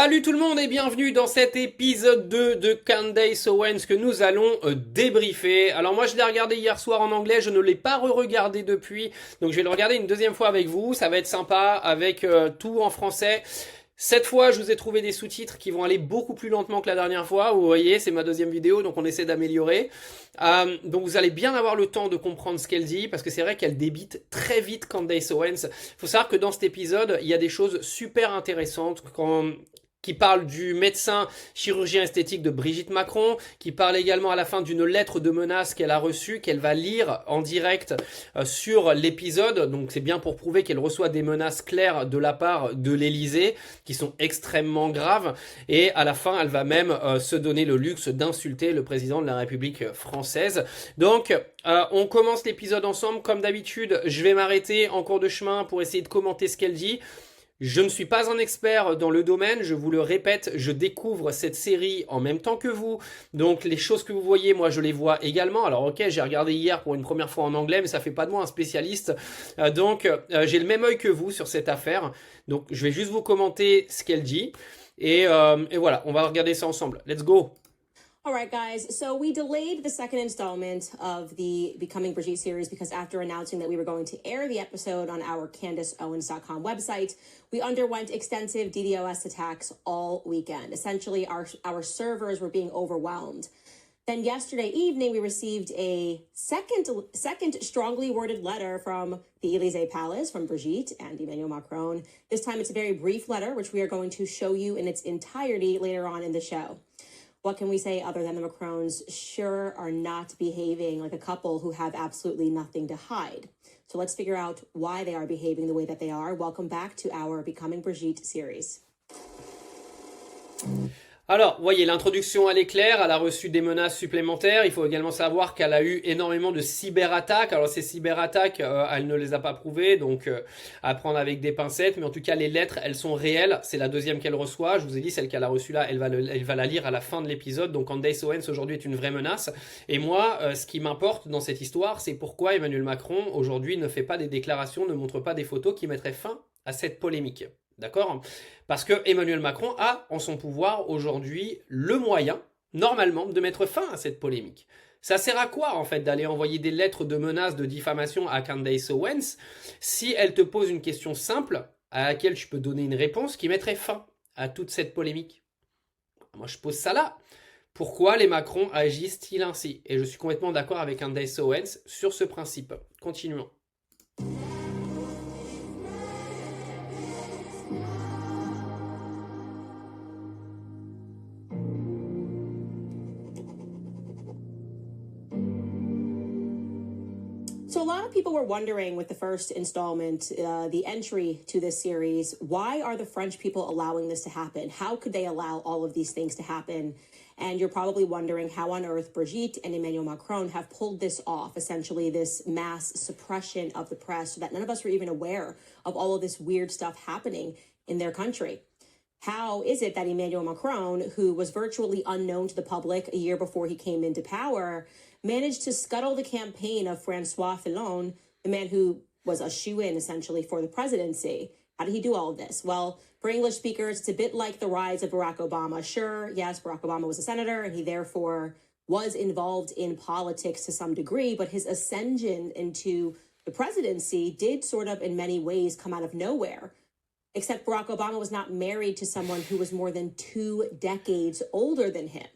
Salut tout le monde et bienvenue dans cet épisode 2 de Candace Owens que nous allons débriefer. Alors moi je l'ai regardé hier soir en anglais, je ne l'ai pas re-regardé depuis, donc je vais le regarder une deuxième fois avec vous, ça va être sympa avec tout en français. Cette fois, je vous ai trouvé des sous-titres qui vont aller beaucoup plus lentement que la dernière fois. Vous voyez, c'est ma deuxième vidéo, donc on essaie d'améliorer. Donc vous allez bien avoir le temps de comprendre ce qu'elle dit, parce que c'est vrai qu'elle débite très vite Candace Owens. Il faut savoir que dans cet épisode, il y a des choses super intéressantes qui parle du médecin chirurgien esthétique de Brigitte Macron, qui parle également à la fin d'une lettre de menace qu'elle a reçue, qu'elle va lire en direct sur l'épisode. Donc c'est bien pour prouver qu'elle reçoit des menaces claires de la part de l'Élysée, qui sont extrêmement graves. Et à la fin, elle va même se donner le luxe d'insulter le président de la République française. Donc on commence l'épisode ensemble. Comme d'habitude, je vais m'arrêter en cours de chemin pour essayer de commenter ce qu'elle dit. Je ne suis pas un expert dans le domaine, je vous le répète, je découvre cette série en même temps que vous. Donc les choses que vous voyez, moi je les vois également. Alors ok, j'ai regardé hier pour une première fois en anglais, mais ça fait pas de moi un spécialiste. Donc j'ai le même œil que vous sur cette affaire. Donc je vais juste vous commenter ce qu'elle dit. Et voilà, on va regarder ça ensemble. Let's go! All right, guys. So we delayed the second installment of the Becoming Brigitte series because after announcing that we were going to air the episode on our CandaceOwens.com website, we underwent extensive DDoS attacks all weekend. Essentially, our servers were being overwhelmed. Then yesterday evening, we received a second strongly worded letter from the Élysée Palace from Brigitte and Emmanuel Macron. This time, it's a very brief letter, which we are going to show you in its entirety later on in the show. What can we say other than the Macrons sure are not behaving like a couple who have absolutely nothing to hide? So let's figure out why they are behaving the way that they are. Welcome back to our Becoming Brigitte series. Alors, vous voyez, l'introduction, elle est claire, elle a reçu des menaces supplémentaires. Il faut également savoir qu'elle a eu énormément de cyberattaques. Alors, ces cyberattaques, elle ne les a pas prouvées, donc à prendre avec des pincettes. Mais en tout cas, les lettres, elles sont réelles. C'est la deuxième qu'elle reçoit. Je vous ai dit, celle qu'elle a reçue là, elle va la lire à la fin de l'épisode. Donc, Candace Owens, aujourd'hui, est une vraie menace. Et moi, ce qui m'importe dans cette histoire, c'est pourquoi Emmanuel Macron, aujourd'hui, ne fait pas des déclarations, ne montre pas des photos qui mettraient fin à cette polémique. D'accord? Parce que Emmanuel Macron a en son pouvoir aujourd'hui le moyen, normalement, de mettre fin à cette polémique. Ça sert à quoi, en fait, d'aller envoyer des lettres de menaces, de diffamation à Candace Owens si elle te pose une question simple à laquelle tu peux donner une réponse qui mettrait fin à toute cette polémique? Moi, je pose ça là. Pourquoi les Macron agissent-ils ainsi? Et je suis complètement d'accord avec Candace Owens sur ce principe. Continuons. So a lot of people were wondering with the first installment, the entry to this series, why are the French people allowing this to happen? How could they allow all of these things to happen? And you're probably wondering how on earth Brigitte and Emmanuel Macron have pulled this off, essentially this mass suppression of the press so that none of us were even aware of all of this weird stuff happening in their country. How is it that Emmanuel Macron, who was virtually unknown to the public a year before he came into power, managed to scuttle the campaign of Francois Fillon, the man who was a shoo-in essentially for the presidency? How did he do all of this? Well, for English speakers, it's a bit like the rise of Barack Obama. Sure, yes, Barack Obama was a senator and he therefore was involved in politics to some degree, but his ascension into the presidency did sort of in many ways come out of nowhere. Except Barack Obama was not married to someone who was more than 2 decades older than him.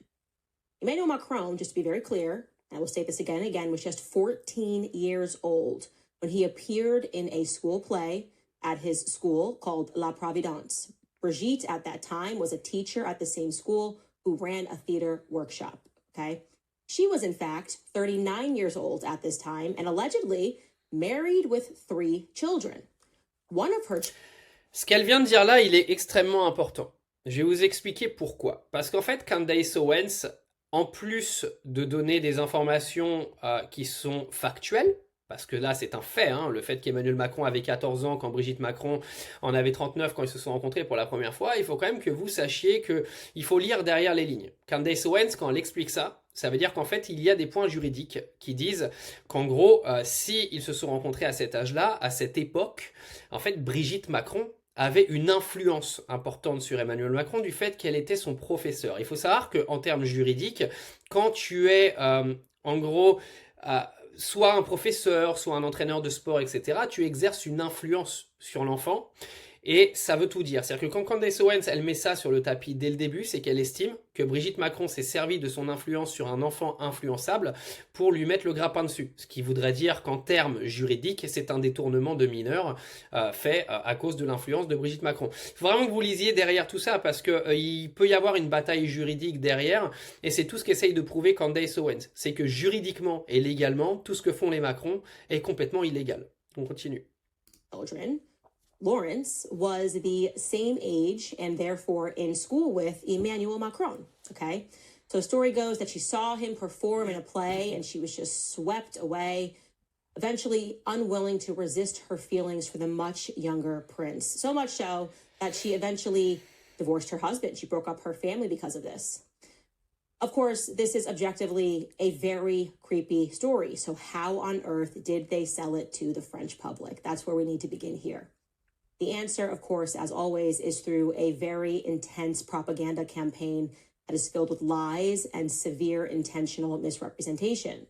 Emmanuel Macron, just to be very clear, I will state this again and again, was just 14 years old when he appeared in a school play at his school called La Providence. Brigitte, at that time, was a teacher at the same school who ran a theater workshop, okay? She was, in fact, 39 years old at this time and allegedly married with 3 children. One of her... Ce qu'elle vient de dire là, il est extrêmement important. Je vais vous expliquer pourquoi. Parce qu'en fait, Candace Owens, en plus de donner des informations qui sont factuelles, parce que là c'est un fait, hein, le fait qu'Emmanuel Macron avait 14 ans quand Brigitte Macron en avait 39 quand ils se sont rencontrés pour la première fois, il faut quand même que vous sachiez qu'il faut lire derrière les lignes. Candace Owens, quand elle explique ça, ça veut dire qu'en fait il y a des points juridiques qui disent qu'en gros, si ils se sont rencontrés à cet âge-là, à cette époque, en fait Brigitte Macron avait une influence importante sur Emmanuel Macron du fait qu'elle était son professeur. Il faut savoir qu'en termes juridiques, quand tu es en gros soit un professeur, soit un entraîneur de sport, etc., tu exerces une influence sur l'enfant. Et ça veut tout dire. C'est-à-dire que quand Candace Owens, elle met ça sur le tapis dès le début, c'est qu'elle estime que Brigitte Macron s'est servie de son influence sur un enfant influençable pour lui mettre le grappin dessus. Ce qui voudrait dire qu'en termes juridiques, c'est un détournement de mineur fait à cause de l'influence de Brigitte Macron. Il faut vraiment que vous lisiez derrière tout ça parce que il peut y avoir une bataille juridique derrière et c'est tout ce qu'essaye de prouver Candace Owens. C'est que juridiquement et légalement, tout ce que font les Macron est complètement illégal. On continue. Lawrence was the same age and therefore in school with Emmanuel Macron, okay? So the story goes that she saw him perform in a play and she was just swept away, eventually unwilling to resist her feelings for the much younger prince. So much so that she eventually divorced her husband. She broke up her family because of this. Of course, this is objectively a very creepy story. So how on earth did they sell it to the French public? That's where we need to begin here. The answer, of course, as always, is through a very intense propaganda campaign that is filled with lies and severe intentional misrepresentation.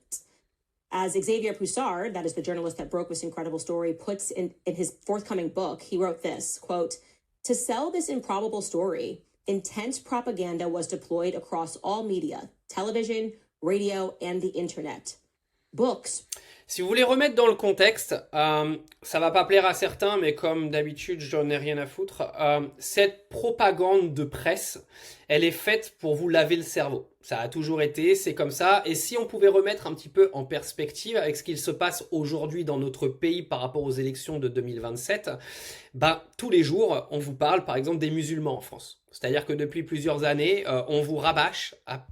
As Xavier Poussard, that is the journalist that broke this incredible story, puts in his forthcoming book, he wrote this, quote, "To sell this improbable story, intense propaganda was deployed across all media, television, radio, and the internet. Books." Si vous voulez remettre dans le contexte, ça va pas plaire à certains, mais comme d'habitude, j'en ai rien à foutre. Cette propagande de presse, elle est faite pour vous laver le cerveau. Ça a toujours été, c'est comme ça. Et si on pouvait remettre un petit peu en perspective avec ce qu'il se passe aujourd'hui dans notre pays par rapport aux élections de 2027, tous les jours, on vous parle par exemple des musulmans en France. C'est-à-dire que depuis plusieurs années, on vous rabâche à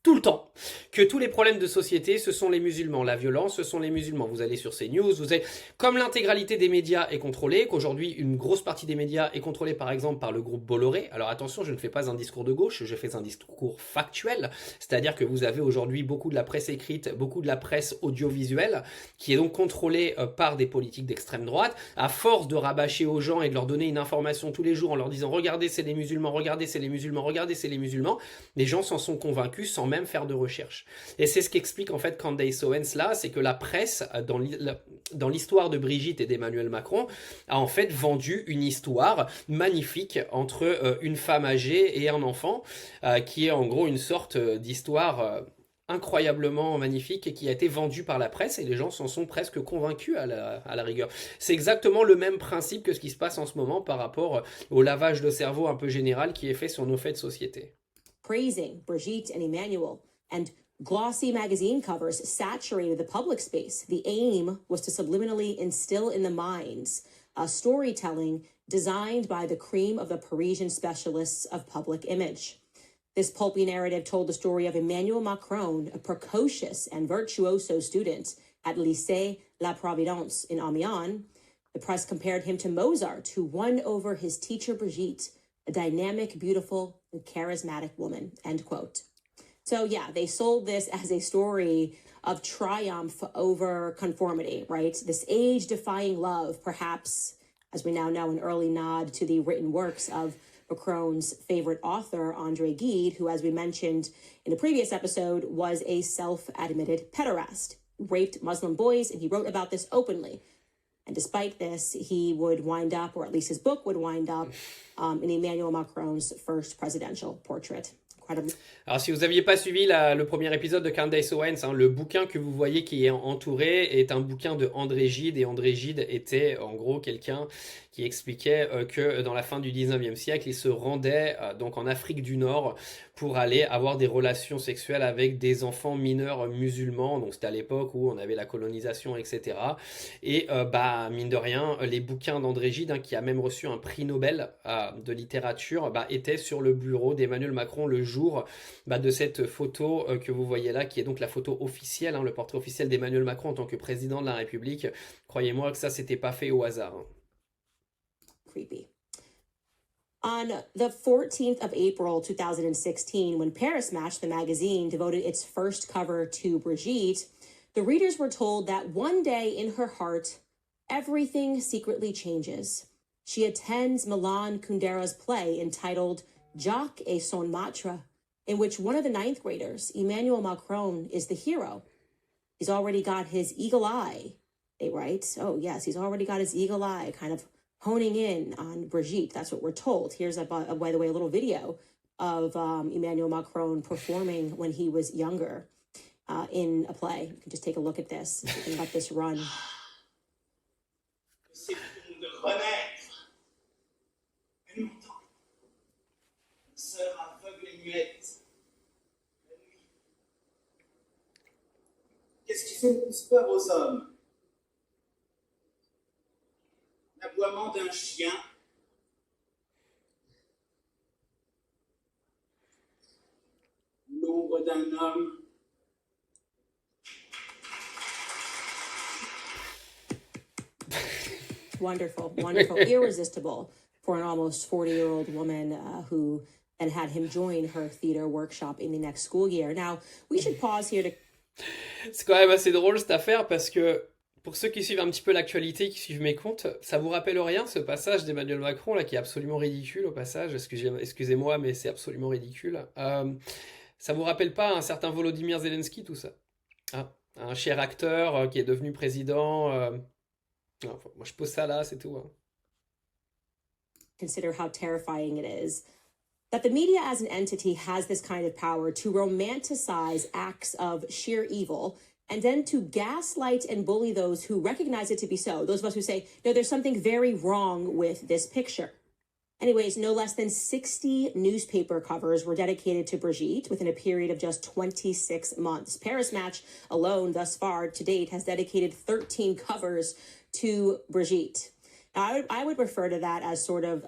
tout le temps que tous les problèmes de société, ce sont les musulmans. La violence, ce sont les musulmans. Vous allez sur CNews, vous avez... Comme l'intégralité des médias est contrôlée, qu'aujourd'hui, une grosse partie des médias est contrôlée, par exemple, par le groupe Bolloré. Alors attention, je ne fais pas un discours de gauche, je fais un discours factuel. C'est-à-dire que vous avez aujourd'hui beaucoup de la presse écrite, beaucoup de la presse audiovisuelle, qui est donc contrôlée par des politiques d'extrême droite. À force de rabâcher aux gens et de leur donner une information tous les jours en leur disant « Regardez, c'est les musulmans, regardez, c'est les musulmans, regardez, c'est les musulmans », les gens s'en sont convaincus sans même faire de recherche. Et c'est ce qu'explique en fait Candace Owens là, c'est que la presse, dans l'histoire de Brigitte et d'Emmanuel Macron, a en fait vendu une histoire magnifique entre une femme âgée et un enfant, qui est en gros une sorte d'histoire incroyablement magnifique et qui a été vendue par la presse et les gens s'en sont presque convaincus à la rigueur. C'est exactement le même principe que ce qui se passe en ce moment par rapport au lavage de cerveau un peu général qui est fait sur nos faits de société. Praising Brigitte and Emmanuel and glossy magazine covers saturated the public space. The aim was to subliminally instill in the minds storytelling designed by the cream of the Parisian specialists of public image. This pulpy narrative told the story of Emmanuel Macron, a precocious and virtuoso student at Lycée La Providence in Amiens. The press compared him to Mozart, who won over his teacher Brigitte, a dynamic, beautiful, and charismatic woman, end quote. So yeah, they sold this as a story of triumph over conformity, right? This age-defying love, perhaps, as we now know, an early nod to the written works of Macron's favorite author, André Gide, who, as we mentioned in a previous episode, was a self-admitted pederast, raped Muslim boys, and he wrote about this openly. And despite this, he would wind up, or at least his book would wind up, in Emmanuel Macron's first presidential portrait. Incredible. Alors si vous n'aviez pas suivi le premier épisode de Candace Owens, le bouquin que vous voyez qui est entouré est un bouquin de André Gide, et André Gide était en gros quelqu'un qui expliquait que dans la fin du 19e siècle, il se rendait donc en Afrique du Nord pour aller avoir des relations sexuelles avec des enfants mineurs musulmans. Donc c'était à l'époque où on avait la colonisation, etc. Et mine de rien, les bouquins d'André Gide, qui a même reçu un prix Nobel de littérature, étaient sur le bureau d'Emmanuel Macron le jour de cette photo que vous voyez là, qui est donc la photo officielle, le portrait officiel d'Emmanuel Macron en tant que président de la République. Croyez-moi que ça, c'était pas fait au hasard. Creepy. On the 14th of April 2016, when Paris Match, the magazine, devoted its first cover to Brigitte, the readers were told that one day in her heart, everything secretly changes. She attends Milan Kundera's play entitled Jacques et son maître, in which one of the ninth graders, Emmanuel Macron, is the hero. He's already got his eagle eye, they write. Oh, yes, he's already got his eagle eye, kind of honing in on Brigitte. That's what we're told. Here's, by the way, a little video of Emmanuel Macron performing when he was younger in a play. You can just take a look at this. You can let this run. C'est de renaître. Elle m'entend. Sœur aveugle et muette. La nuit. Qu'est-ce qui fait le plus peur aux hommes? L'aboiement d'un chien. L'ombre d'un homme. Wonderful, wonderful, irresistible for an almost 40-year-old woman who then had him join her theater workshop in the next school year. Now, we should pause here to... C'est quand même assez drôle cette affaire parce que pour ceux qui suivent un petit peu l'actualité, qui suivent mes comptes, ça vous rappelle rien ce passage d'Emmanuel Macron là qui est absolument ridicule au passage, excusez-moi mais c'est absolument ridicule. Ça vous rappelle pas un certain Volodymyr Zelensky tout ça, hein, un cher acteur qui est devenu président non, moi je pose ça là, c'est tout. Hein. Consider how terrifying it is that the media as an entity has this kind of power to romanticize acts of sheer evil and then to gaslight and bully those who recognize it to be so. Those of us who say, no, there's something very wrong with this picture. Anyways, no less than 60 newspaper covers were dedicated to Brigitte within a period of just 26 months. Paris Match alone thus far to date has dedicated 13 covers to Brigitte. Now, I would refer to that as sort of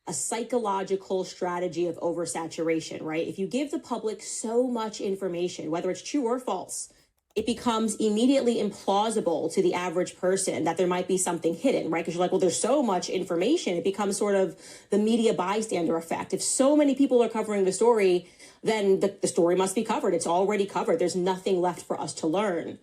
a psychological strategy of oversaturation, right? If you give the public so much information, whether it's true or false, it becomes immediately implausible to the average person that there might be something hidden, right? Because you're like, well, there's so much information. It becomes sort of the media bystander effect. If so many people are covering the story, then the story must be covered. It's already covered. There's nothing left for us to learn.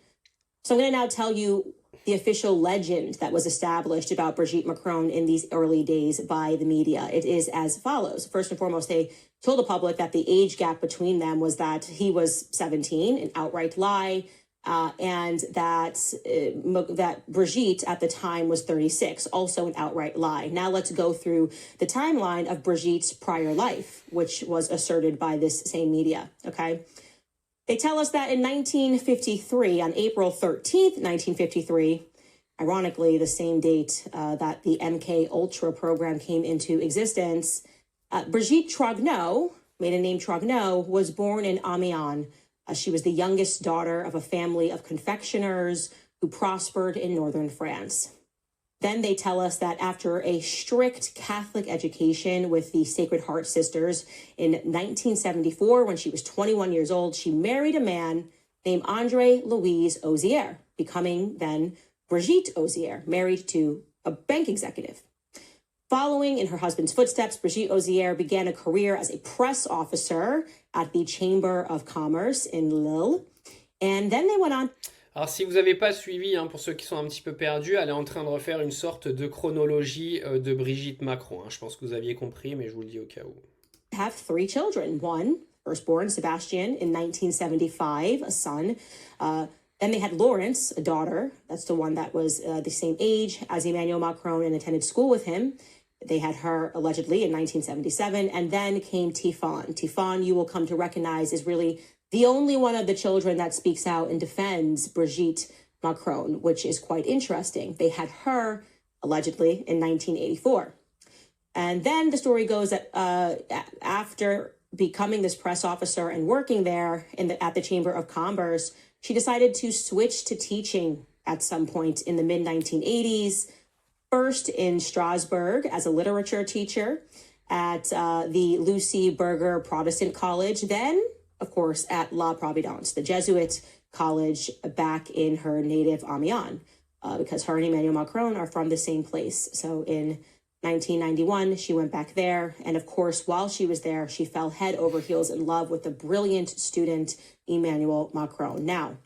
So I'm going to now tell you the official legend that was established about Brigitte Macron in these early days by the media. It is as follows. First and foremost, they told the public that the age gap between them was that he was 17, an outright lie, and that Brigitte at the time was 36, also an outright lie. Now let's go through the timeline of Brigitte's prior life, which was asserted by this same media, okay? They tell us that in 1953, on April 13th, 1953, ironically, the same date that the MK Ultra program came into existence, Brigitte Trogneux, maiden name Trogneux, was born in Amiens. She was the youngest daughter of a family of confectioners who prospered in northern France. Then they tell us that after a strict Catholic education with the Sacred Heart Sisters in 1974, when she was 21 years old, she married a man named André Louis Ozier, becoming then Brigitte Ozier, married to a bank executive. Following in her husband's footsteps, Brigitte Ozier began a career as a press officer at the Chamber of Commerce in Lille. And then they went on... Alors si vous n'avez pas suivi, hein, pour ceux qui sont un petit peu perdus, elle est en train de refaire une sorte de chronologie de Brigitte Macron. Hein. Je pense que vous aviez compris, mais je vous le dis au cas où. Have 3 children. One, firstborn Sebastian in 1975, a son. Then they had Lawrence, a daughter. That's the one that was the same age as Emmanuel Macron and attended school with him. They had her allegedly in 1977. And then came Tifon. Tifon, you will come to recognize, is really the only one of the children that speaks out and defends Brigitte Macron, which is quite interesting. They had her allegedly in 1984. And then the story goes that after becoming this press officer and working there at the Chamber of Commerce, she decided to switch to teaching at some point in the mid-1980s, first in Strasbourg as a literature teacher at the Lucie Berger Protestant College, then, of course, at La Providence, the Jesuit college back in her native Amiens, because her and Emmanuel Macron are from the same place. So in 1991, she went back there. And of course, while she was there, she fell head over heels in love with the brilliant student, Emmanuel Macron. Now,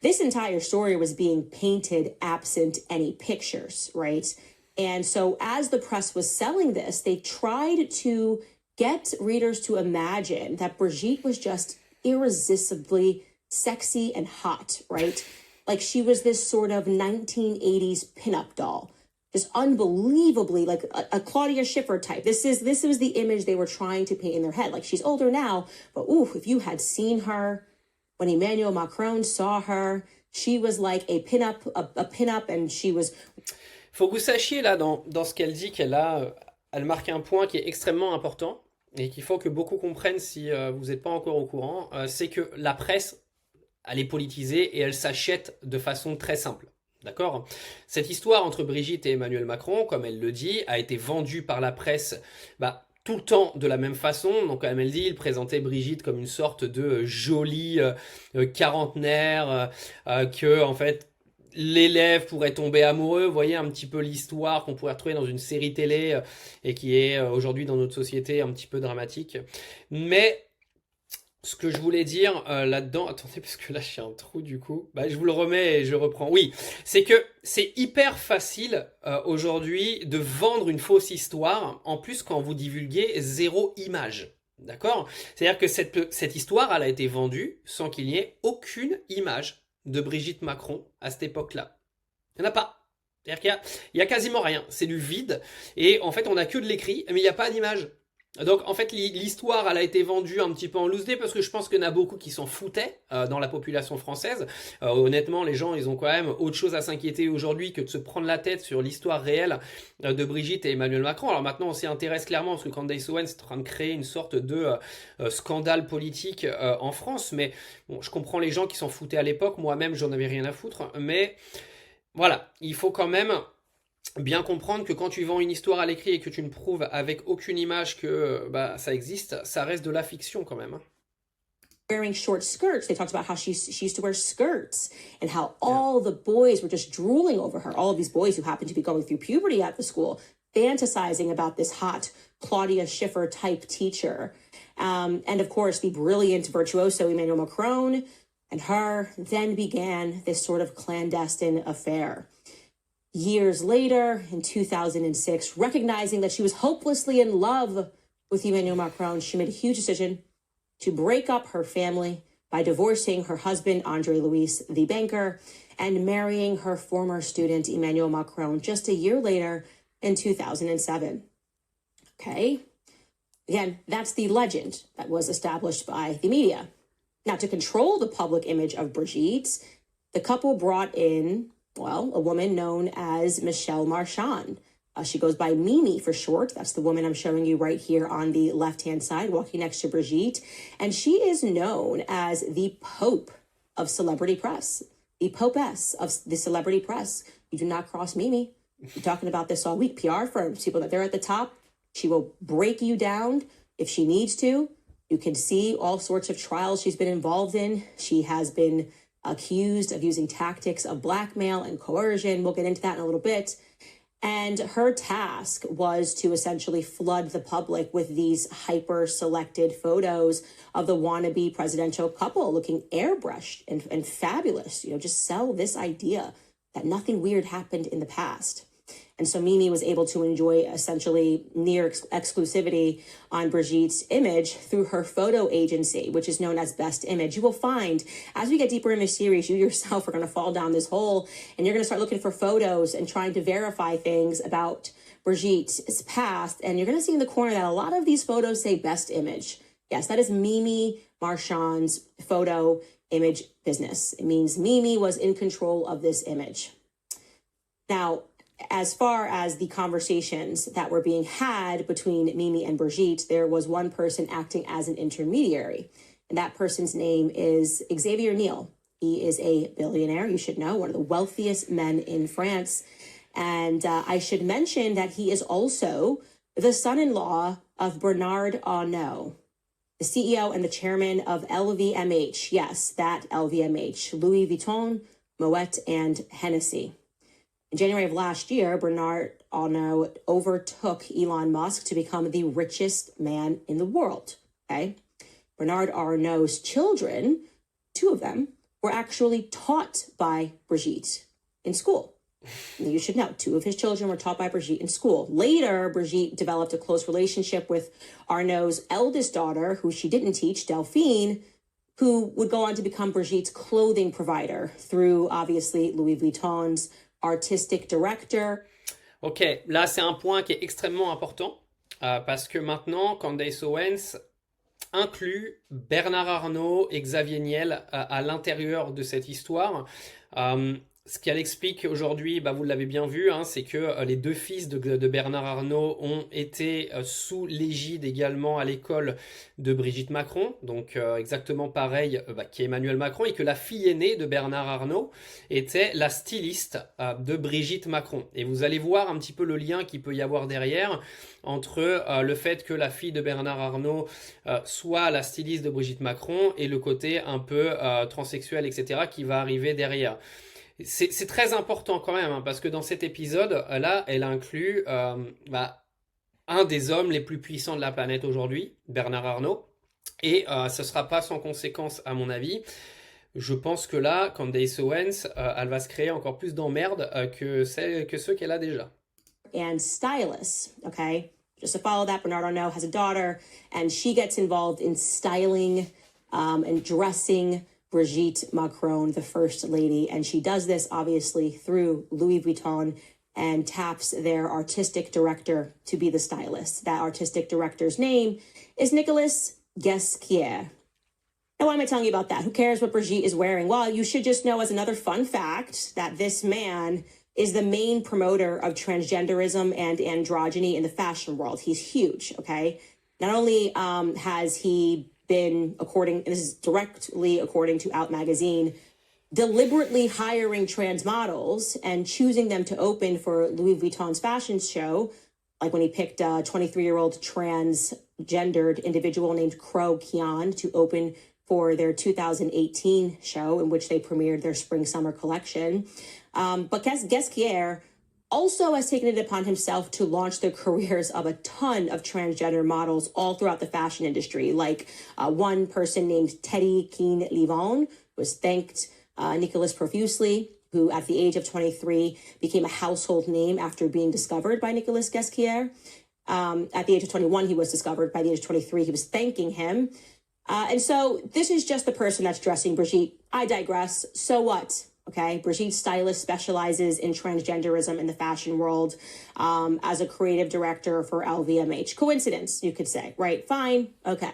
this entire story was being painted absent any pictures, right? And so as the press was selling this, they tried to get readers to imagine that Brigitte was just irresistibly sexy and hot, right? Like she was this sort of 1980s pinup doll, just unbelievably like a Claudia Schiffer type. This was the image they were trying to paint in their head. Like she's older now, but ooh, if you had seen her when Emmanuel Macron saw her, she was like a pinup, and she was. Faut que vous sachiez là dans ce qu'elle dit elle marque un point qui est extrêmement important et qu'il faut que beaucoup comprennent si vous n'êtes pas encore au courant, c'est que la presse, elle est politisée et elle s'achète de façon très simple. D'accord ? Cette histoire entre Brigitte et Emmanuel Macron, comme elle le dit, a été vendue par la presse tout le temps de la même façon. Donc comme elle dit, il présentait Brigitte comme une sorte de jolie quarantenaire que en fait l'élève pourrait tomber amoureux. Vous voyez un petit peu l'histoire qu'on pourrait retrouver dans une série télé et qui est aujourd'hui dans notre société un petit peu dramatique. Mais ce que je voulais dire là-dedans, attendez parce que là j'ai un trou du coup, je vous le remets et je reprends. Oui, c'est que c'est hyper facile aujourd'hui de vendre une fausse histoire, en plus quand vous divulguez zéro image. D'accord ? C'est-à-dire que cette histoire, elle a été vendue sans qu'il n'y ait aucune image de Brigitte Macron à cette époque-là. Il n'y en a pas. C'est-à-dire qu'il y a quasiment rien. C'est du vide. Et en fait, on n'a que de l'écrit, mais il n'y a pas d'image. Donc en fait l'histoire elle a été vendue un petit peu en loose day parce que je pense qu'il y en a beaucoup qui s'en foutaient dans la population française. Honnêtement les gens ils ont quand même autre chose à s'inquiéter aujourd'hui que de se prendre la tête sur l'histoire réelle de Brigitte et Emmanuel Macron. Alors maintenant on s'y intéresse clairement parce que Candace Owens est en train de créer une sorte de scandale politique en France, mais bon, je comprends les gens qui s'en foutaient à l'époque, moi-même j'en avais rien à foutre, mais voilà, il faut quand même bien comprendre que quand tu vends une histoire à l'écrit et que tu ne prouves avec aucune image que ça existe, ça reste de la fiction quand même. Wearing short skirts. They talked about how she used to wear skirts and how all the boys were just drooling over her. All of these boys who happened to be going through puberty at the school, fantasizing about this hot Claudia Schiffer type teacher. And of course, the brilliant virtuoso Emmanuel Macron and her then began this sort of clandestine affair. Years later, in 2006, recognizing that she was hopelessly in love with Emmanuel Macron, she made a huge decision to break up her family by divorcing her husband, Andre Louis, the banker, and marrying her former student, Emmanuel Macron, just a year later in 2007. Okay? Again, that's the legend that was established by the media. Now, to control the public image of Brigitte, the couple brought in a woman known as Michelle Marchand. She goes by Mimi for short. That's the woman I'm showing you right here on the left-hand side, walking next to Brigitte. And she is known as the Pope of celebrity press, the Popess of the celebrity press. You do not cross Mimi. We're talking about this all week. PR firms, people that they're at the top, she will break you down if she needs to. You can see all sorts of trials she's been involved in. She has been accused of using tactics of blackmail and coercion. We'll get into that in a little bit. And her task was to essentially flood the public with these hyper-selected photos of the wannabe presidential couple looking airbrushed and fabulous. Just sell this idea that nothing weird happened in the past. And so Mimi was able to enjoy essentially near exclusivity on Brigitte's image through her photo agency, which is known as Best Image. You will find, as we get deeper in this series, you yourself are going to fall down this hole and you're going to start looking for photos and trying to verify things about Brigitte's past. And you're going to see in the corner that a lot of these photos say Best Image. Yes, that is Mimi Marchand's photo image business. It means Mimi was in control of this image. Now, as far as the conversations that were being had between Mimi and Brigitte, there was one person acting as an intermediary. And that person's name is Xavier Niel. He is a billionaire, you should know, one of the wealthiest men in France. And I should mention that he is also the son-in-law of Bernard Arnault, the CEO and the chairman of LVMH. Yes, that LVMH, Louis Vuitton, Moet, and Hennessy. In January of last year, Bernard Arnault overtook Elon Musk to become the richest man in the world. Okay? Bernard Arnault's children, two of them, were actually taught by Brigitte in school. You should know, 2 of his children were taught by Brigitte in school. Later, Brigitte developed a close relationship with Arnaud's eldest daughter, who she didn't teach, Delphine, who would go on to become Brigitte's clothing provider through, obviously, Louis Vuitton's artistic director. Ok, là c'est un point qui est extrêmement important parce que maintenant Candace Owens inclut Bernard Arnault et Xavier Niel à l'intérieur de cette histoire. Ce qu'elle explique aujourd'hui, bah vous l'avez bien vu, hein, c'est que les 2 fils de Bernard Arnault ont été sous l'égide également à l'école de Brigitte Macron, donc exactement pareil qu'Emmanuel Macron, et que la fille aînée de Bernard Arnault était la styliste de Brigitte Macron. Et vous allez voir un petit peu le lien qu'il peut y avoir derrière entre le fait que la fille de Bernard Arnault soit la styliste de Brigitte Macron et le côté un peu transsexuel, etc., qui va arriver derrière. C'est très important quand même, hein, parce que dans cet épisode-là, elle inclut un des hommes les plus puissants de la planète aujourd'hui, Bernard Arnault, et ce sera pas sans conséquence à mon avis. Je pense que là, Candace Owens, elle va se créer encore plus d'emmerdes que ceux qu'elle a déjà. And stylist, okay? Just to follow that, Bernard Arnault has a daughter, and she gets involved in styling and dressing Brigitte Macron, the first lady, and she does this obviously through Louis Vuitton and taps their artistic director to be the stylist. That artistic director's name is Nicolas Ghesquière. Now, why am I telling you about that? Who cares what Brigitte is wearing? Well, you should just know as another fun fact that this man is the main promoter of transgenderism and androgyny in the fashion world. He's huge, okay? Not only has he been, and this is directly according to Out Magazine, deliberately hiring trans models and choosing them to open for Louis Vuitton's fashion show, like when he picked a 23-year-old transgendered individual named Crow Kian to open for their 2018 show in which they premiered their spring-summer collection. But Ghesquière also has taken it upon himself to launch the careers of a ton of transgender models all throughout the fashion industry. Like one person named Teddy Keane-Livon was thanked Nicolas profusely, who at the age of 23 became a household name after being discovered by Nicolas Ghesquière. At the age of 21, he was discovered. By the age of 23, he was thanking him. And so this is just the person that's dressing Brigitte. I digress. So what? Okay, Brigitte's stylist specializes in transgenderism in the fashion world as a creative director for LVMH. Coincidence, you could say, right? Fine, okay.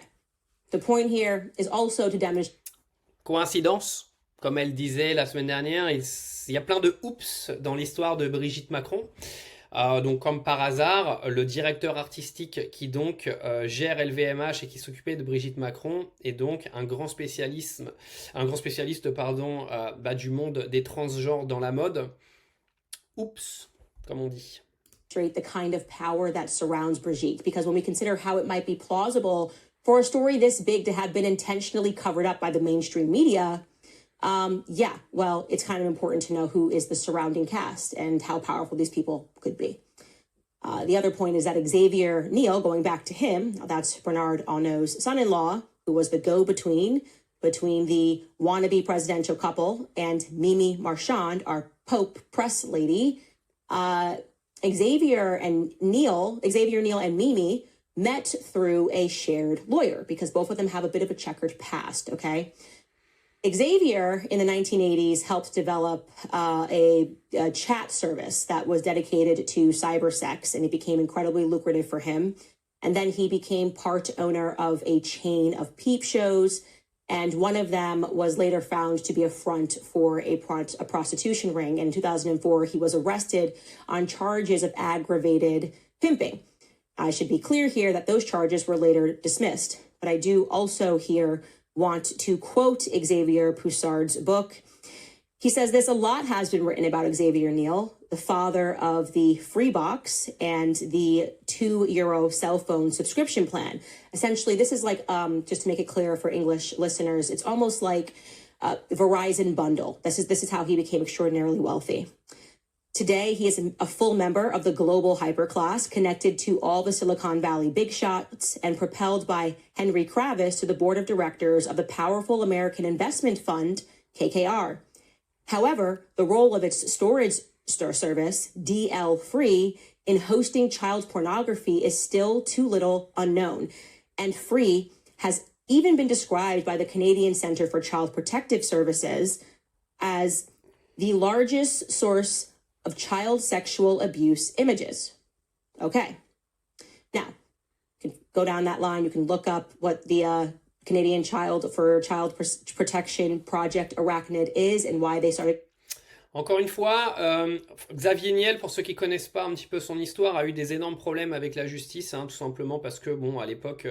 The point here is also to demonstrate... Coïncidence, comme elle disait la semaine dernière, il y a plein de oups dans l'histoire de Brigitte Macron. Donc comme par hasard, le directeur artistique qui donc gère LVMH et qui s'occupait de Brigitte Macron est donc un grand spécialiste du monde des transgenres dans la mode. Oups, comme on dit. The kind of power that surrounds Brigitte, because when we consider how it might be plausible for a story this big to have been intentionally covered up by the mainstream media, well, it's kind of important to know who is the surrounding cast and how powerful these people could be. The other point is that Xavier Niel, going back to him, that's Bernard Arnault's son-in-law, who was the go-between between the wannabe presidential couple and Mimi Marchand, our Pope press lady. Xavier Niel and Mimi met through a shared lawyer because both of them have a bit of a checkered past, okay? Xavier, in the 1980s, helped develop a chat service that was dedicated to cyber sex, and it became incredibly lucrative for him. And then he became part owner of a chain of peep shows, and one of them was later found to be a front for a prostitution ring. And in 2004, he was arrested on charges of aggravated pimping. I should be clear here that those charges were later dismissed, but I do also here want to quote Xavier Poussard's book. He says this: a lot has been written about Xavier Niel, the father of the free box and the €2 cell phone subscription plan. Essentially, this is like, just to make it clear for English listeners, it's almost like Verizon bundle. This is how he became extraordinarily wealthy. Today, he is a full member of the global hyperclass, connected to all the Silicon Valley big shots and propelled by Henry Kravis to the board of directors of the powerful American investment fund, KKR. However, the role of its service, DL Free, in hosting child pornography is still too little unknown. And Free has even been described by the Canadian Centre for Child Protective Services as the largest source of child sexual abuse images. Okay. Now, you can go down that line. You can look up what the Canadian Child Protection Project Arachnid is and why they started. Encore une fois, Xavier Niel, pour ceux qui connaissent pas un petit peu son histoire, a eu des énormes problèmes avec la justice, tout simplement parce que, bon, à l'époque,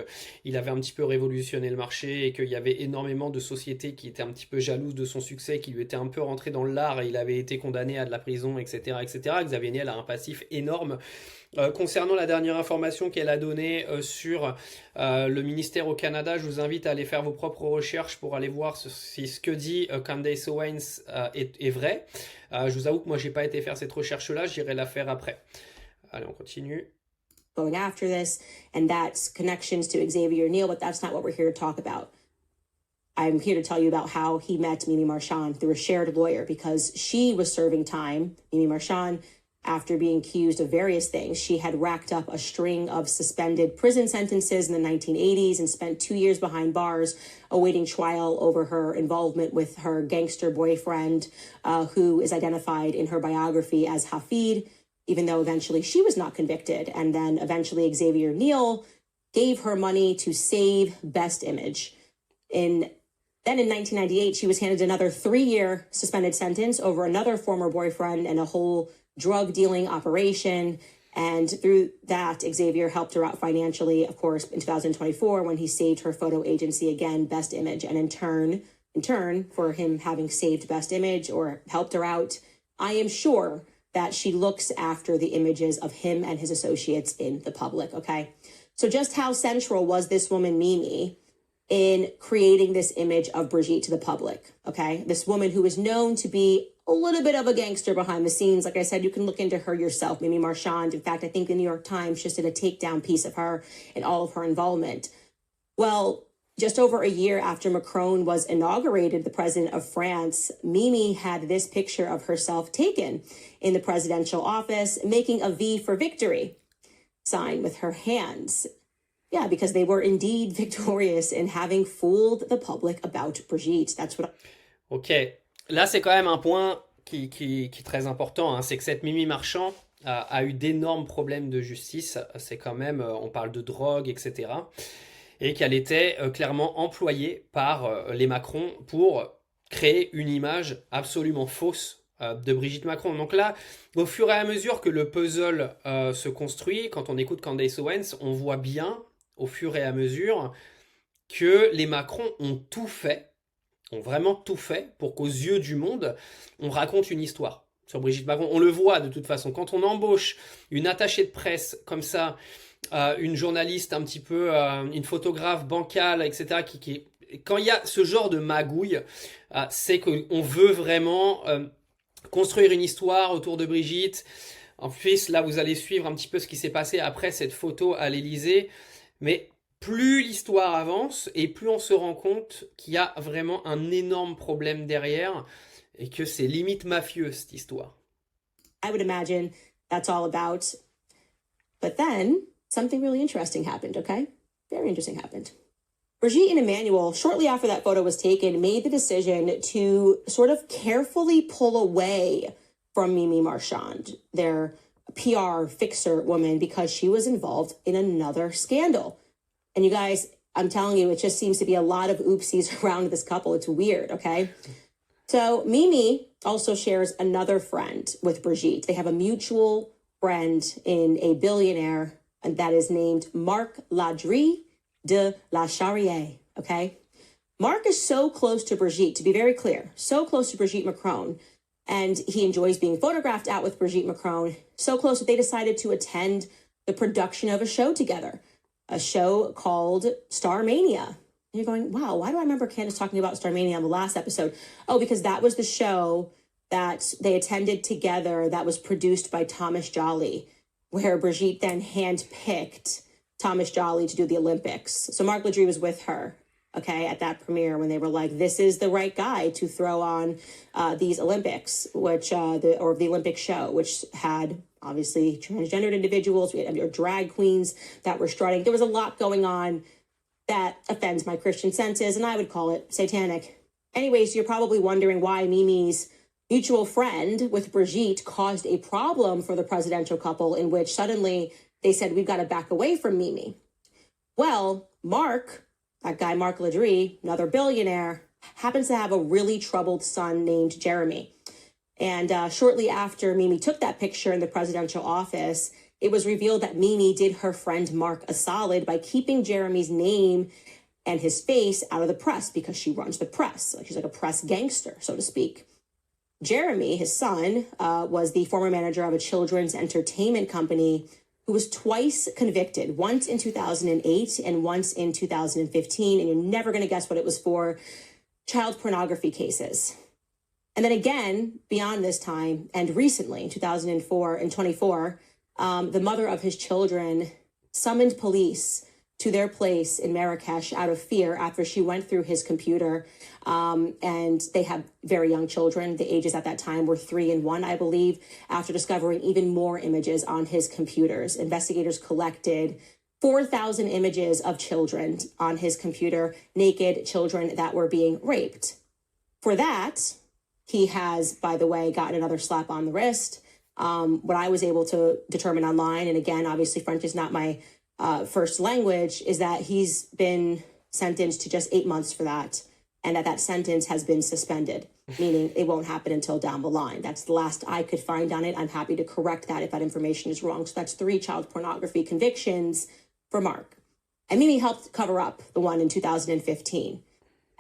il avait un petit peu révolutionné le marché et qu'il y avait énormément de sociétés qui étaient un petit peu jalouses de son succès, qui lui étaient un peu rentrées dans le lard et il avait été condamné à de la prison, etc., etc. Xavier Niel a un passif énorme. Concernant la dernière information qu'elle a donnée sur le ministère au Canada, je vous invite à aller faire vos propres recherches pour aller voir si ce que dit Candace Owens est vrai. Je vous avoue que moi j'ai pas été faire cette recherche-là, j'irai la faire après. Allez, on continue. Going after this, and that's connections to Xavier Niel, but that's not what we're here to talk about. I'm here to tell you about how he met Mimi Marchand through a shared lawyer because she was serving time, Mimi Marchand, after being accused of various things. She had racked up a string of suspended prison sentences in the 1980s and spent 2 years behind bars awaiting trial over her involvement with her gangster boyfriend, who is identified in her biography as Hafid, even though eventually she was not convicted. And then eventually Xavier Niel gave her money to save Best Image. Then in 1998, she was handed another 3-year suspended sentence over another former boyfriend and a whole drug dealing operation. And through that, Xavier helped her out financially, of course, in 2024, when he saved her photo agency again, Best Image. And in turn, for him having saved Best Image or helped her out, I am sure that she looks after the images of him and his associates in the public, okay? So just how central was this woman, Mimi, in creating this image of Brigitte to the public, okay? This woman who is known to be a little bit of a gangster behind the scenes. Like I said, you can look into her yourself, Mimi Marchand. In fact, I think the New York Times just did a takedown piece of her and all of her involvement. Well, just over a year after Macron was inaugurated, the president of France, Mimi had this picture of herself taken in the presidential office, making a V for victory sign with her hands. Yeah, because they were indeed victorious in having fooled the public about Brigitte. That's what. Ok, là c'est quand même un point qui est très important, c'est que cette Mimi Marchand a eu d'énormes problèmes de justice. C'est quand même, on parle de drogue, etc. Et qu'elle était clairement employée par les Macron pour créer une image absolument fausse de Brigitte Macron. Donc là, au fur et à mesure que le puzzle se construit, quand on écoute Candace Owens, on voit bien, au fur et à mesure, que les Macron ont vraiment tout fait pour qu'aux yeux du monde, on raconte une histoire sur Brigitte Macron. On le voit de toute façon. Quand on embauche une attachée de presse comme ça, une journaliste un petit peu, une photographe bancale, etc., quand il y a ce genre de magouille, c'est qu'on veut vraiment construire une histoire autour de Brigitte. En plus, là, vous allez suivre un petit peu ce qui s'est passé après cette photo à l'Élysée. Mais plus l'histoire avance et plus on se rend compte qu'il y a vraiment un énorme problème derrière et que c'est limite mafieux cette histoire. I would imagine that's all about. But then something really interesting happened, okay? Very interesting happened. Brigitte and Emmanuel, shortly after that photo was taken, made the decision to sort of carefully pull away from Mimi Marchand, their PR fixer woman, because she was involved in another scandal. And you guys, I'm telling you, it just seems to be a lot of oopsies around this couple. It's weird, okay? So Mimi also shares another friend with Brigitte. They have a mutual friend in a billionaire, and that is named Marc Ladry de la Charrière, okay? Marc is so close to Brigitte, to be very clear, so close to Brigitte Macron, and he enjoys being photographed out with Brigitte Macron, so close that they decided to attend the production of a show together, a show called Starmania. And you're going, wow, why do I remember Candace talking about Starmania on the last episode? Oh, because that was the show that they attended together that was produced by Thomas Joly, where Brigitte then handpicked Thomas Joly to do the Olympics. So Marc Ladry was with her. okay, at that premiere when they were like, this is the right guy to throw on these Olympics, which, the Olympic show, which had obviously transgendered individuals, we had drag queens that were strutting. There was a lot going on that offends my Christian senses, and I would call it satanic. Anyways, you're probably wondering why Mimi's mutual friend with Brigitte caused a problem for the presidential couple in which suddenly they said, we've got to back away from Mimi. Well, Mark, that guy Mark Ladry, another billionaire, happens to have a really troubled son named Jeremy. And shortly after Mimi took that picture in the presidential office, it was revealed that Mimi did her friend Mark a solid by keeping Jeremy's name and his face out of the press because she runs the press. She's like a press gangster, so to speak. Jeremy, his son, was the former manager of a children's entertainment company who was twice convicted, once in 2008 and once in 2015. And you're never going to guess what it was for: child pornography cases. And then again, beyond this time, and recently, in 2004 and 24, the mother of his children summoned police to their place in Marrakesh out of fear after she went through his computer. And they had very young children. The ages at that time were 3 and 1, I believe, after discovering even more images on his computers. Investigators collected 4,000 images of children on his computer, naked children that were being raped. For that, he has, by the way, gotten another slap on the wrist. What I was able to determine online, and again, obviously French is not my first language, is that he's been sentenced to just 8 months for that, and that sentence has been suspended, meaning it won't happen until down the line. That's the last I could find on it. I'm happy to correct that if that information is wrong. So that's 3 child pornography convictions for Mark. And Mimi helped cover up the one in 2015.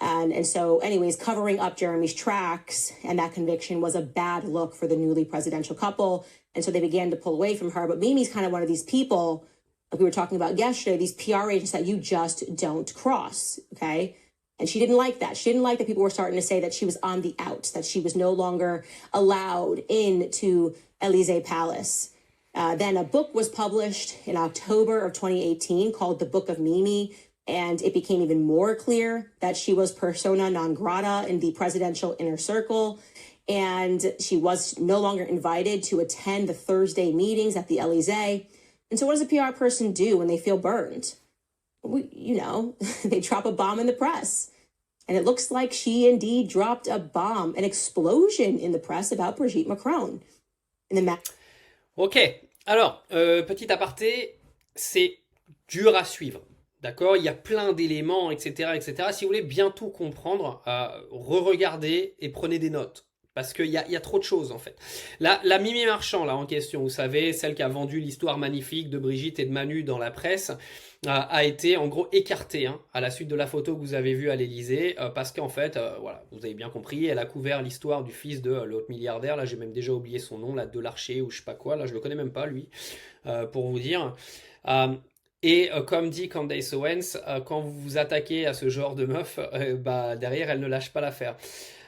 And so anyways, covering up Jeremy's tracks and that conviction was a bad look for the newly presidential couple. And so they began to pull away from her. But Mimi's kind of one of these people, like we were talking about yesterday, these PR agents that you just don't cross, okay? And she didn't like that. She didn't like that people were starting to say that she was on the outs, that she was no longer allowed into Élysée Palace. Then a book was published in October of 2018 called The Book of Mimi, and it became even more clear that she was persona non grata in the presidential inner circle, and she was no longer invited to attend the Thursday meetings at the Élysée. And so what does a PR person do when they feel burned? They drop a bomb in the press. And it looks like she indeed dropped a bomb, an explosion in the press about Brigitte Macron. Ok, alors, petit aparté, c'est dur à suivre. D'accord, il y a plein d'éléments, etc., etc. Si vous voulez bien tout comprendre, re-regardez et prenez des notes. Parce qu'il y a trop de choses, en fait. La Mimi Marchand, là, en question, vous savez, celle qui a vendu l'histoire magnifique de Brigitte et de Manu dans la presse, a été, en gros, écartée à la suite de la photo que vous avez vue à l'Élysée, parce qu'en fait, voilà, vous avez bien compris, elle a couvert l'histoire du fils de l'autre milliardaire, là, j'ai même déjà oublié son nom, là, Delarcher ou je sais pas quoi, là, je le connais même pas, lui, pour vous dire. Et comme dit Candace Owens, quand vous vous attaquez à ce genre de meuf, derrière, elle ne lâche pas l'affaire.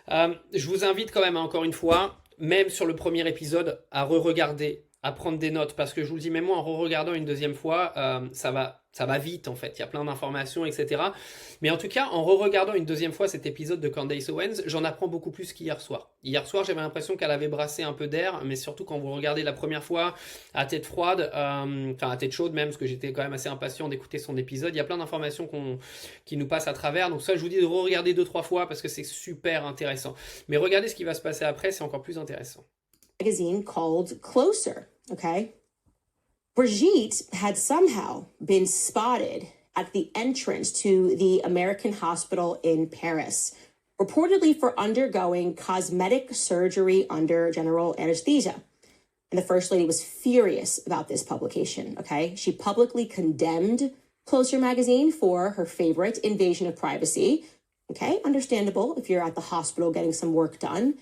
Je vous invite quand même, encore une fois, même sur le premier épisode, à re-regarder, à prendre des notes, parce que je vous le dis, même moi, en re-regardant une deuxième fois, ça va vite, en fait. Il y a plein d'informations, etc. Mais en tout cas, en re-regardant une deuxième fois cet épisode de Candace Owens, j'en apprends beaucoup plus qu'hier soir. Hier soir, j'avais l'impression qu'elle avait brassé un peu d'air, mais surtout quand vous regardez la première fois à tête froide, à tête chaude même, parce que j'étais quand même assez impatient d'écouter son épisode. Il y a plein d'informations qui nous passent à travers. Donc ça, je vous dis de re-regarder 2-3 fois parce que c'est super intéressant. Mais regardez ce qui va se passer après, c'est encore plus intéressant. Magazine called Closer, okay? Brigitte had somehow been spotted at the entrance to the American hospital in Paris, reportedly for undergoing cosmetic surgery under general anesthesia. And the First Lady was furious about this publication, okay? She publicly condemned Closer magazine for her favorite invasion of privacy, okay? Understandable if you're at the hospital getting some work done.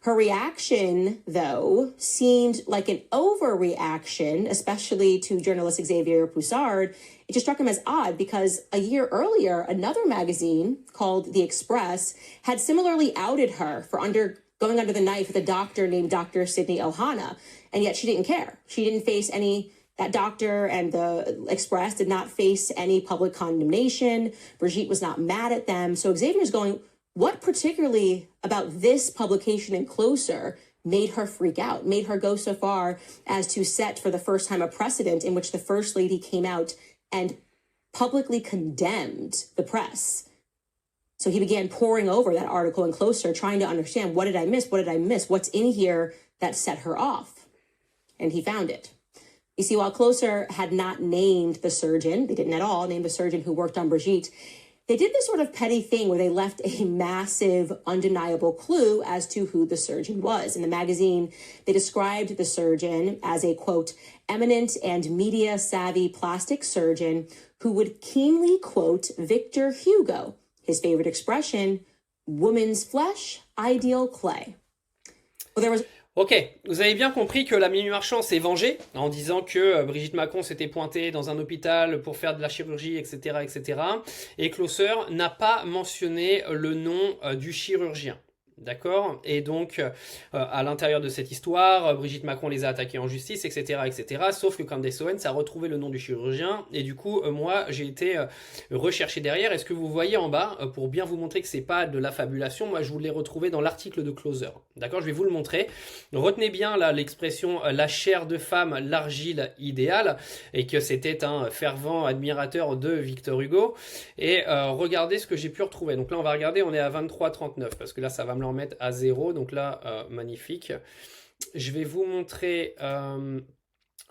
Her reaction, though, seemed like an overreaction, especially to journalist Xavier Poussard. It just struck him as odd because a year earlier, another magazine called The Express had similarly outed her for going under the knife with a doctor named Dr. Sydney Ohana, and yet she didn't care. She didn't face any That doctor and the Express did not face any public condemnation. Brigitte was not mad at them. So Xavier's going, what particularly about this publication and Closer made her freak out, made her go so far as to set for the first time a precedent in which the First Lady came out and publicly condemned the press? So he began poring over that article in Closer, trying to understand, what did I miss? What did I miss? What's in here that set her off? And he found it. You see, while Closer had not named the surgeon, they didn't at all name the surgeon who worked on Brigitte, they did this sort of petty thing where they left a massive, undeniable clue as to who the surgeon was. In the magazine, they described the surgeon as a, quote, eminent and media-savvy plastic surgeon who would keenly quote Victor Hugo, his favorite expression, woman's flesh, ideal clay. Well, there was... Ok, vous avez bien compris que la Mimi Marchand s'est vengée en disant que Brigitte Macron s'était pointée dans un hôpital pour faire de la chirurgie, etc., etc. Et Closer n'a pas mentionné le nom du chirurgien. D'accord? Et donc, à l'intérieur de cette histoire, Brigitte Macron les a attaqués en justice, etc., etc. Sauf que Candace Owens a retrouvé le nom du chirurgien. Et du coup, moi, j'ai été recherché derrière. Est-ce que vous voyez en bas, pour bien vous montrer que c'est pas de la fabulation, moi, je vous l'ai retrouvé dans l'article de Closer. D'accord? Je vais vous le montrer. Retenez bien là l'expression « la chair de femme, l'argile idéale » et que c'était un fervent admirateur de Victor Hugo. Et regardez ce que j'ai pu retrouver. Donc là, on va regarder, on est à 23,39 parce que là, ça va me l'en mettre à 0, donc là magnifique. Je vais vous montrer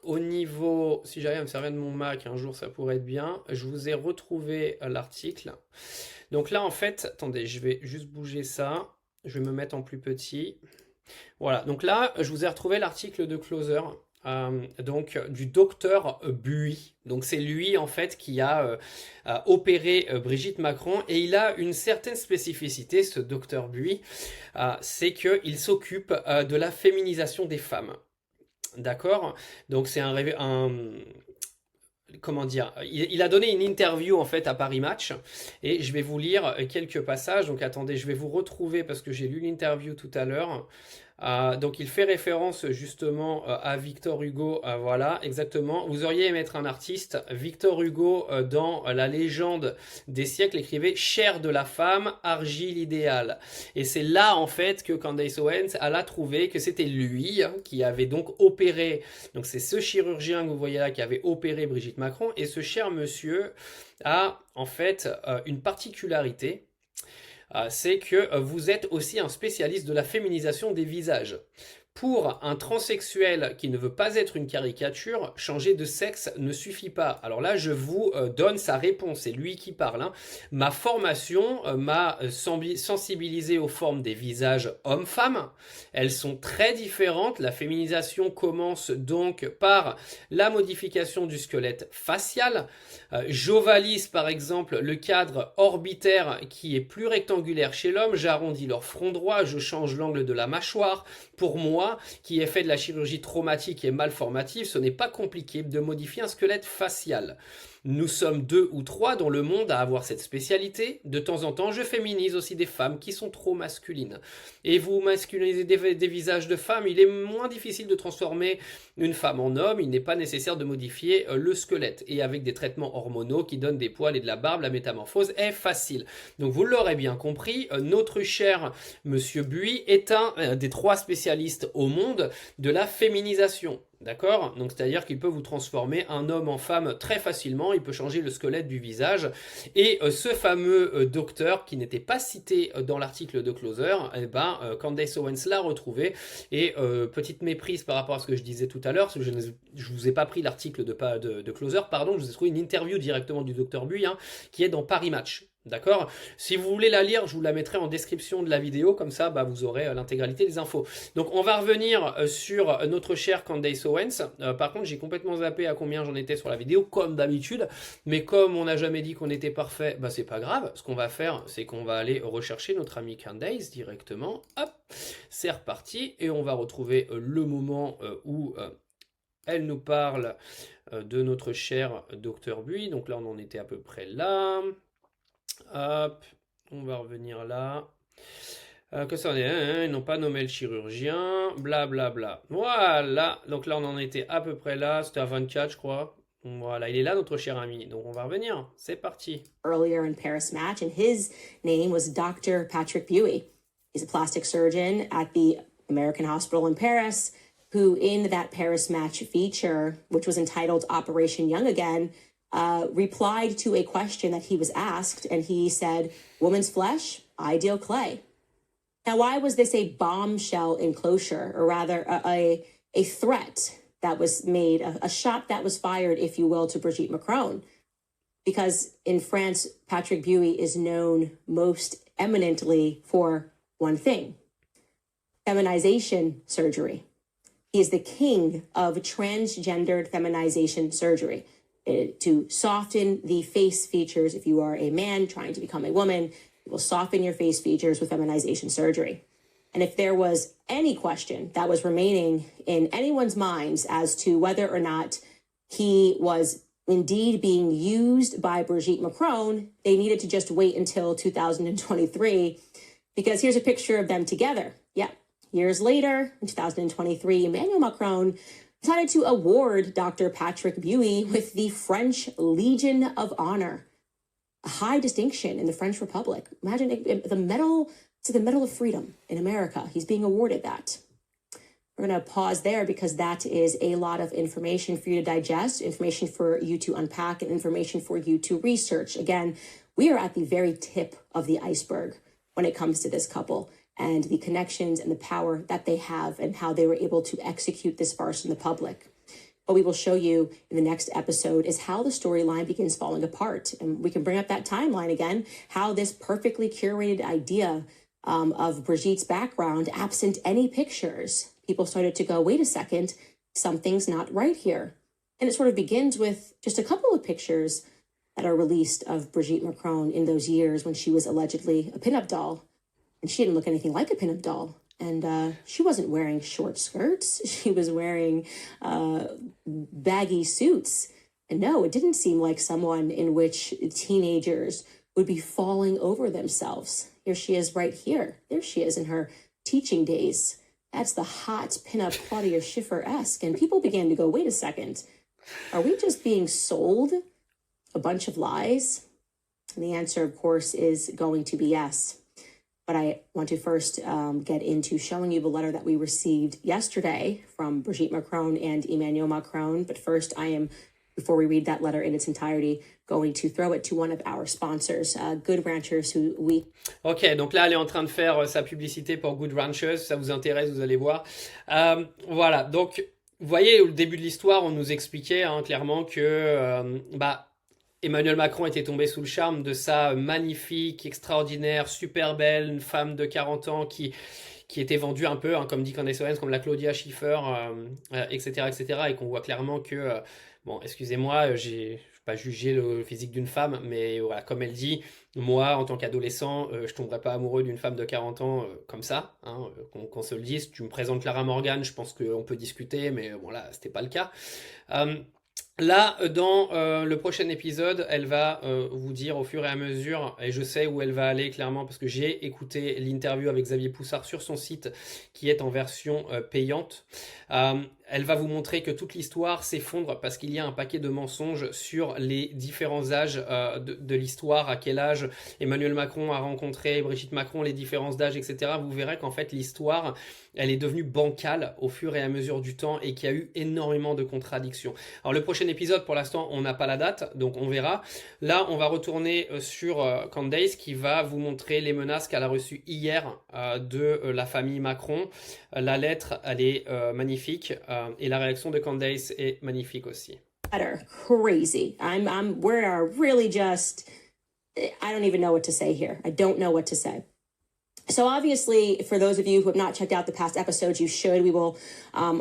au niveau, si j'arrive à me servir de mon Mac un jour ça pourrait être bien, je vous ai retrouvé l'article. Donc là en fait, attendez, je vais juste bouger ça, je vais me mettre en plus petit. Voilà, donc là je vous ai retrouvé l'article de Closer. Donc du docteur Buis. Donc c'est lui en fait qui a opéré Brigitte Macron et il a une certaine spécificité, ce docteur Buis, c'est qu'il s'occupe de la féminisation des femmes. D'accord? Donc c'est comment dire, il a donné une interview en fait à Paris Match et je vais vous lire quelques passages. Donc attendez, je vais vous retrouver parce que j'ai lu l'interview tout à l'heure. Donc il fait référence justement à Victor Hugo, voilà, exactement. Vous auriez aimé être un artiste. Victor Hugo, dans La légende des siècles, écrivait « Chair de la femme, argile idéale ». Et c'est là en fait que Candace Owens a trouvé que c'était lui qui avait donc opéré. Donc c'est ce chirurgien que vous voyez là qui avait opéré Brigitte Macron. Et ce cher monsieur a en fait une particularité. C'est que vous êtes aussi un spécialiste de la féminisation des visages. Pour un transsexuel qui ne veut pas être une caricature, changer de sexe ne suffit pas. Alors là, je vous donne sa réponse, c'est lui qui parle. Hein. Ma formation m'a sensibilisé aux formes des visages hommes-femmes. Elles sont très différentes. La féminisation commence donc par la modification du squelette facial. J'ovalise par exemple le cadre orbitaire qui est plus rectangulaire chez l'homme. J'arrondis leur front droit, je change l'angle de la mâchoire. Pour moi, qui ai fait de la chirurgie traumatique et malformative, ce n'est pas compliqué de modifier un squelette facial. Nous sommes 2 ou 3 dans le monde à avoir cette spécialité. De temps en temps, je féminise aussi des femmes qui sont trop masculines. Et vous masculinisez des visages de femmes, il est moins difficile de transformer une femme en homme. Il n'est pas nécessaire de modifier le squelette. Et avec des traitements hormonaux qui donnent des poils et de la barbe, la métamorphose est facile. Donc vous l'aurez bien compris, notre cher monsieur Buis est un des 3 spécialistes au monde de la féminisation. D'accord? Donc c'est-à-dire qu'il peut vous transformer un homme en femme très facilement, il peut changer le squelette du visage. Et ce fameux docteur qui n'était pas cité dans l'article de Closer, eh ben, Candace Owens l'a retrouvé. Et petite méprise par rapport à ce que je disais tout à l'heure, je ne vous ai pas pris l'article de Closer, pardon, je vous ai trouvé une interview directement du docteur Buis, hein, qui est dans Paris Match. D'accord? Si vous voulez la lire, je vous la mettrai en description de la vidéo, comme ça bah, vous aurez l'intégralité des infos. Donc on va revenir sur notre chère Candace Owens. Par contre, j'ai complètement zappé à combien j'en étais sur la vidéo, comme d'habitude. Mais comme on n'a jamais dit qu'on était parfait, bah c'est pas grave. Ce qu'on va faire, c'est qu'on va aller rechercher notre amie Candace directement. Hop, c'est reparti. Et on va retrouver le moment où elle nous parle de notre cher docteur Buis. Donc là, on en était à peu près là. Hop, on va revenir là. Que ça en est, ils n'ont pas nommé le chirurgien, blablabla. Bla, bla. Voilà, donc là on en était à peu près là, c'était à 24 je crois. Voilà, il est là notre cher ami, donc on va revenir, c'est parti. Earlier in Paris Match, and his name was Dr. Patrick Buey. He's a plastic surgeon at the American Hospital in Paris, who in that Paris Match feature, which was entitled Operation Young Again, replied to a question that he was asked, and he said, "Woman's flesh, ideal clay." Now, why was this a bombshell enclosure, or rather a threat that was made, a shot that was fired, if you will, to Brigitte Macron? Because in France, Patrick Buey is known most eminently for one thing: feminization surgery. He is the king of transgendered feminization surgery, to soften the face features. If you are a man trying to become a woman, it will soften your face features with feminization surgery. And if there was any question that was remaining in anyone's minds as to whether or not he was indeed being used by Brigitte Macron, they needed to just wait until 2023, because here's a picture of them together. Yeah. Years later, in 2023, Emmanuel Macron decided to award Dr. Patrick Buey with the French Legion of Honor, a high distinction in the French Republic. Imagine the medal, it's the Medal of Freedom in America. He's being awarded that. We're going to pause there because that is a lot of information for you to digest, information for you to unpack, and information for you to research. Again, we are at the very tip of the iceberg when it comes to this couple and the connections and the power that they have and how they were able to execute this farce in the public. What we will show you in the next episode is how the storyline begins falling apart. And we can bring up that timeline again, how this perfectly curated idea of Brigitte's background, absent any pictures, people started to go, wait a second, something's not right here. And it sort of begins with just a couple of pictures that are released of Brigitte Macron in those years when she was allegedly a pinup doll. And she didn't look anything like a pinup doll. And she wasn't wearing short skirts. She was wearing baggy suits. And no, it didn't seem like someone in which teenagers would be falling over themselves. Here she is right here. There she is in her teaching days. That's the hot pinup Claudia Schiffer-esque. And people began to go, wait a second, are we just being sold a bunch of lies? And the answer, of course, is going to be yes. But I want to first get into showing you the letter that we received yesterday from Brigitte Macron and Emmanuel Macron. But first, I am, before we read that letter in its entirety, going to throw it to one of our sponsors, Good Ranchers, who we... Ok, donc là, elle est en train de faire sa publicité pour Good Ranchers. Ça vous intéresse, vous allez voir. Voilà, donc, vous voyez, au début de l'histoire, on nous expliquait clairement que... Emmanuel Macron était tombé sous le charme de sa magnifique, extraordinaire, super belle, une femme de 40 ans qui était vendue un peu, comme dit Candace Owens, comme la Claudia Schiffer, etc., et qu'on voit clairement que, excusez-moi, je ne vais pas juger le physique d'une femme, mais voilà, comme elle dit, moi, en tant qu'adolescent, je ne tomberais pas amoureux d'une femme de 40 ans comme ça, qu'on se le dise. Tu me présentes Clara Morgan, je pense qu'on peut discuter, mais bon là, c'était pas le cas. Là, dans le prochain épisode, elle va vous dire au fur et à mesure, et je sais où elle va aller clairement parce que j'ai écouté l'interview avec Xavier Poussard sur son site qui est en version payante. Elle va vous montrer que toute l'histoire s'effondre parce qu'il y a un paquet de mensonges sur les différents âges de l'histoire, à quel âge Emmanuel Macron a rencontré Brigitte Macron, les différences d'âge, etc. Vous verrez qu'en fait l'histoire, elle est devenue bancale au fur et à mesure du temps et qu'il y a eu énormément de contradictions. Alors le prochain épisode, pour l'instant, on n'a pas la date, donc on verra. Là, on va retourner sur Candace qui va vous montrer les menaces qu'elle a reçues hier de la famille Macron. La lettre, elle est magnifique. Et la réaction de Candace est magnifique aussi. Crazy. We're really just, I don't even know what to say here. I don't know what to say. So obviously, for those of you who have not checked out the past episodes, you should. We will,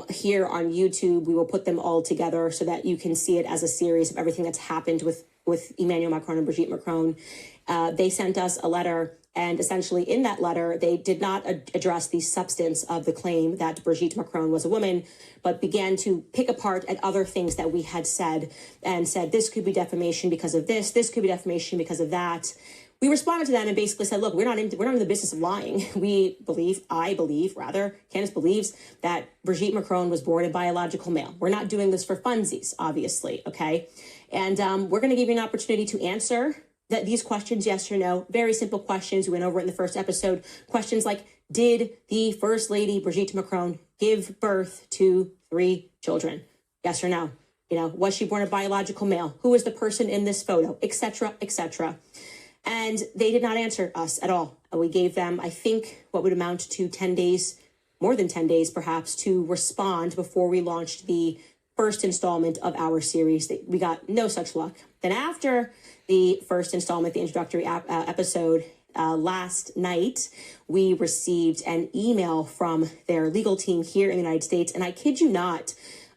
here on YouTube, we will put them all together so that you can see it as a series of everything that's happened with Emmanuel Macron and Brigitte Macron. They sent us a letter, and essentially in that letter, they did not address the substance of the claim that Brigitte Macron was a woman, but began to pick apart at other things that we had said and said, this could be defamation because of this could be defamation because of that. we responded to them and basically said, look, we're not in the business of lying. Candace believes that Brigitte Macron was born a biological male. We're not doing this for funsies, obviously, okay? And we're going to give you an opportunity to answer these questions, yes or no. Very simple questions. We went over it in the first episode. Questions like, did the First Lady, Brigitte Macron, give birth to 3 children? Yes or no? Was she born a biological male? Who was the person in this photo? Etc., etc. And they did not answer us at all. We gave them, I think, what would amount to 10 days, more than 10 days perhaps, to respond before we launched the first installment of our series. We got no such luck. Then after the first installment, the introductory episode, last night, we received an email from their legal team here in the United States. And I kid you not,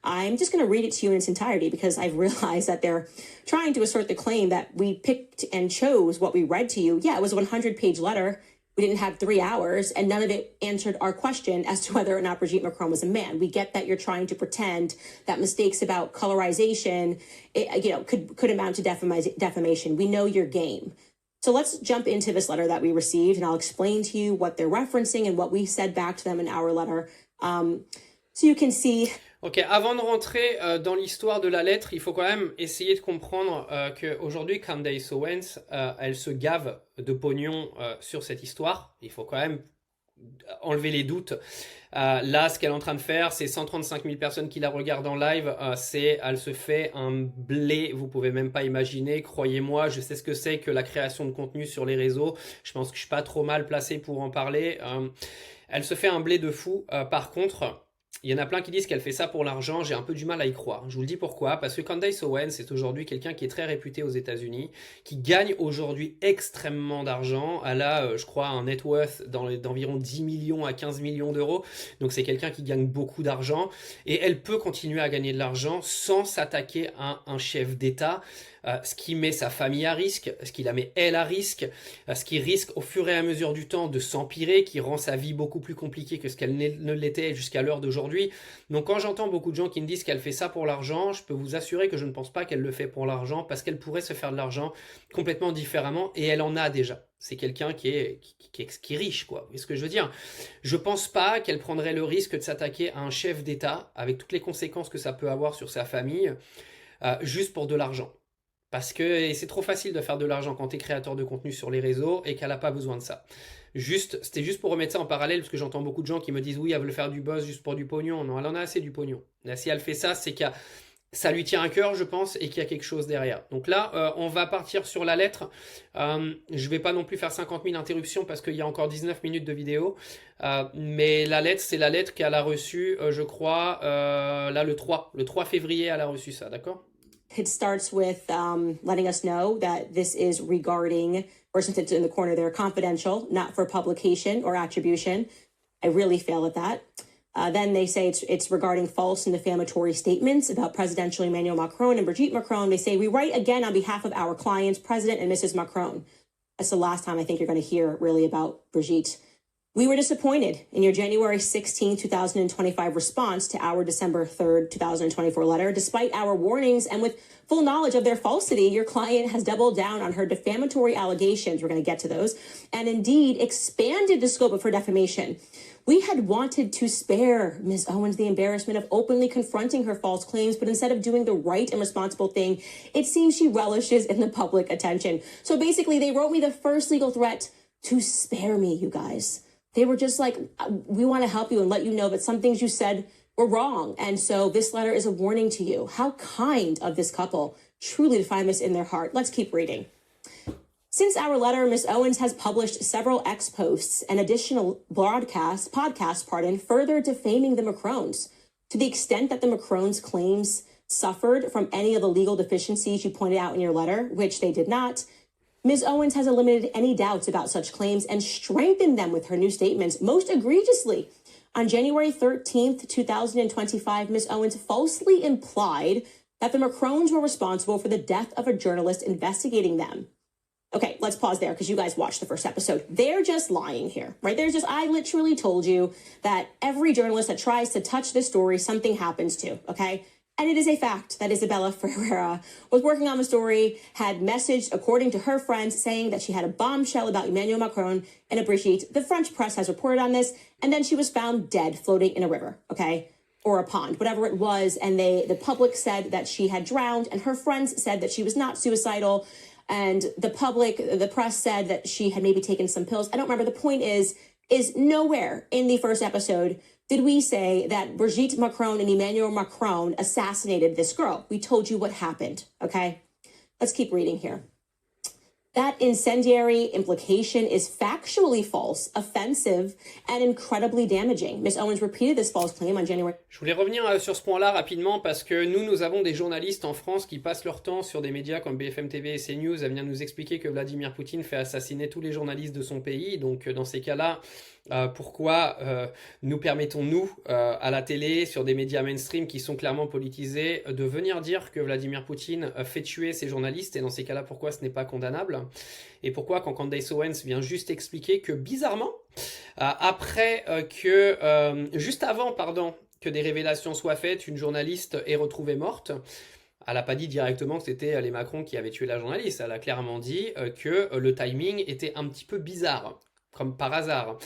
I'm just going to read it to you in its entirety because I've realized that they're trying to assert the claim that we picked and chose what we read to you. Yeah, it was a 100-page letter. We didn't have 3 hours, and none of it answered our question as to whether or not Brigitte Macron was a man. We get that you're trying to pretend that mistakes about colorization, could amount to defamation. We know your game. So let's jump into this letter that we received, and I'll explain to you what they're referencing and what we said back to them in our letter. So you can see. Ok, avant de rentrer dans l'histoire de la lettre, il faut quand même essayer de comprendre qu'aujourd'hui, Candace Owens, elle se gave de pognon sur cette histoire. Il faut quand même enlever les doutes. Là, ce qu'elle est en train de faire, c'est 135 000 personnes qui la regardent en live. Elle se fait un blé, vous pouvez même pas imaginer. Croyez-moi, je sais ce que c'est que la création de contenu sur les réseaux. Je pense que je suis pas trop mal placé pour en parler. Elle se fait un blé de fou. Par contre, il y en a plein qui disent qu'elle fait ça pour l'argent. J'ai un peu du mal à y croire. Je vous le dis pourquoi. Parce que Candace Owens est aujourd'hui quelqu'un qui est très réputé aux États-Unis, qui gagne aujourd'hui extrêmement d'argent. Elle a, je crois, un net worth d'environ 10 millions à 15 millions d'euros. Donc c'est quelqu'un qui gagne beaucoup d'argent. Et elle peut continuer à gagner de l'argent sans s'attaquer à un chef d'État. Ce qui met sa famille à risque, ce qui la met elle à risque, ce qui risque au fur et à mesure du temps de s'empirer, qui rend sa vie beaucoup plus compliquée que ce qu'elle ne l'était jusqu'à l'heure d'aujourd'hui. Donc quand j'entends beaucoup de gens qui me disent qu'elle fait ça pour l'argent, je peux vous assurer que je ne pense pas qu'elle le fait pour l'argent, parce qu'elle pourrait se faire de l'argent complètement différemment, et elle en a déjà. C'est quelqu'un qui est riche, quoi. Vous voyez ce que je veux dire? Je pense pas qu'elle prendrait le risque de s'attaquer à un chef d'État, avec toutes les conséquences que ça peut avoir sur sa famille, juste pour de l'argent. Parce que c'est trop facile de faire de l'argent quand tu es créateur de contenu sur les réseaux et qu'elle n'a pas besoin de ça. C'était juste pour remettre ça en parallèle, parce que j'entends beaucoup de gens qui me disent oui, elle veut faire du buzz juste pour du pognon. Non, elle en a assez du pognon. Là, si elle fait ça, c'est que ça lui tient à cœur, je pense, et qu'il y a quelque chose derrière. Donc là, on va partir sur la lettre. Je vais pas non plus faire 50 000 interruptions parce qu'il y a encore 19 minutes de vidéo. Mais la lettre, c'est la lettre qu'elle a reçue, je crois, là le 3 février, elle a reçu ça, d'accord? It starts with letting us know that this is regarding, or since it's in the corner there, confidential, not for publication or attribution. I really fail at that. Then they say it's regarding false and defamatory statements about Presidential Emmanuel Macron and Brigitte Macron. They say, we write again on behalf of our clients, President and Mrs. Macron. That's the last time I think you're going to hear really about Brigitte. We were disappointed in your January 16, 2025 response to our December 3rd, 2024 letter. Despite our warnings and with full knowledge of their falsity, your client has doubled down on her defamatory allegations. We're going to get to those. And indeed expanded the scope of her defamation. We had wanted to spare Ms. Owens the embarrassment of openly confronting her false claims, but instead of doing the right and responsible thing, it seems she relishes in the public attention. So basically, they wrote me the first legal threat to spare me, you guys. They were just like, we want to help you and let you know that some things you said were wrong. And so this letter is a warning to you. How kind of this couple truly to find this in their heart. Let's keep reading. Since our letter, Ms. Owens has published several X posts and additional podcasts, further defaming the Macrons. To the extent that the Macrons' claims suffered from any of the legal deficiencies you pointed out in your letter, which they did not, Ms. Owens has eliminated any doubts about such claims and strengthened them with her new statements, most egregiously. On January 13th, 2025, Ms. Owens falsely implied that the Macrons were responsible for the death of a journalist investigating them. Okay, let's pause there because you guys watched the first episode. They're just lying here, right? I literally told you that every journalist that tries to touch this story, something happens to, okay? And it is a fact that Isabella Ferreira was working on the story, had messaged, according to her friends, saying that she had a bombshell about Emmanuel Macron and a Brigitte. The French press has reported on this, and then she was found dead floating in a river, okay? Or a pond, whatever it was. And the public said that she had drowned, and her friends said that she was not suicidal. And the press said that she had maybe taken some pills. I don't remember. The point is nowhere in the first episode did we say that Brigitte Macron and Emmanuel Macron assassinated this girl. We told you what happened, okay? Let's keep reading here. That incendiary implication is factually false, offensive, and incredibly damaging. Ms. Owens repeated this false claim on January. Je voulais revenir sur ce point-là rapidement parce que nous avons des journalistes en France qui passent leur temps sur des médias comme BFM TV et CNews à venir nous expliquer que Vladimir Poutine fait assassiner tous les journalistes de son pays. Donc dans ces cas-là, pourquoi nous permettons-nous à la télé, sur des médias mainstream qui sont clairement politisés, de venir dire que Vladimir Poutine fait tuer ces journalistes? Et dans ces cas-là, pourquoi ce n'est pas condamnable? Et pourquoi, quand Candace Owens vient juste expliquer que bizarrement, juste avant, que des révélations soient faites, une journaliste est retrouvée morte, elle n'a pas dit directement que c'était les Macron qui avaient tué la journaliste. Elle a clairement dit que le timing était un petit peu bizarre, comme par hasard.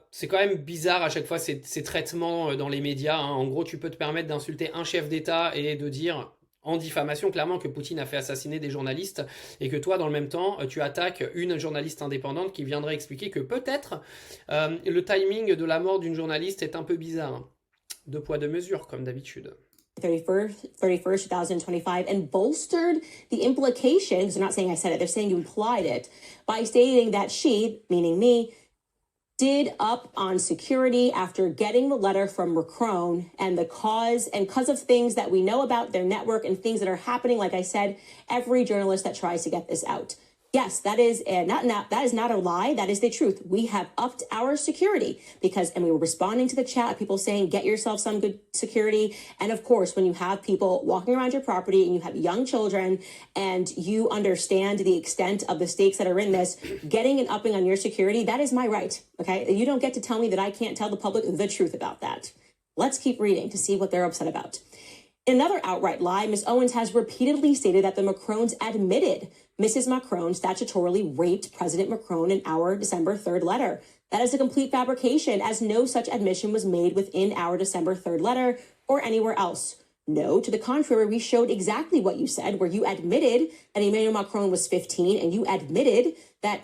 C'est quand même bizarre à chaque fois ces traitements dans les médias. Hein. En gros, tu peux te permettre d'insulter un chef d'État et de dire en diffamation clairement que Poutine a fait assassiner des journalistes et que toi, dans le même temps, tu attaques une journaliste indépendante qui viendrait expliquer que peut-être le timing de la mort d'une journaliste est un peu bizarre. Deux poids, deux mesures, comme d'habitude. 31st, 2025, and bolstered the implication, because they're not saying I said it, they're saying you implied it, by stating that she, meaning me, did up on security after getting the letter from Macron and because of things that we know about their network and things that are happening. Like I said, every journalist that tries to get this out. Yes, that is not a lie. That is the truth. We have upped our security and we were responding to the chat, people saying, get yourself some good security. And of course, when you have people walking around your property and you have young children and you understand the extent of the stakes that are in this, getting and upping on your security, that is my right. Okay. You don't get to tell me that I can't tell the public the truth about that. Let's keep reading to see what they're upset about. In another outright lie, Ms. Owens has repeatedly stated that the Macrons admitted Mrs. Macron statutorily raped President Macron in our December 3rd letter. That is a complete fabrication, as no such admission was made within our December 3rd letter or anywhere else. No, to the contrary, we showed exactly what you said, where you admitted that Emmanuel Macron was 15 and you admitted that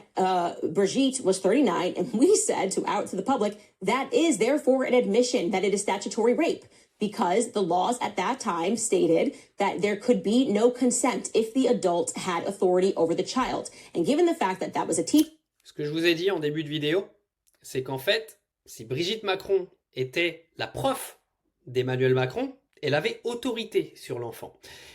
Brigitte was 39. And we said to the public, that is therefore an admission that it is statutory rape, because the laws at that time stated that there could be no consent if the adult had authority over the child. And given the fact that that was a teacher... Ce que je vous ai dit en début de vidéo, c'est qu'en fait, si Brigitte Macron était la prof d'Emmanuel Macron, elle avait autorité sur l'enfant.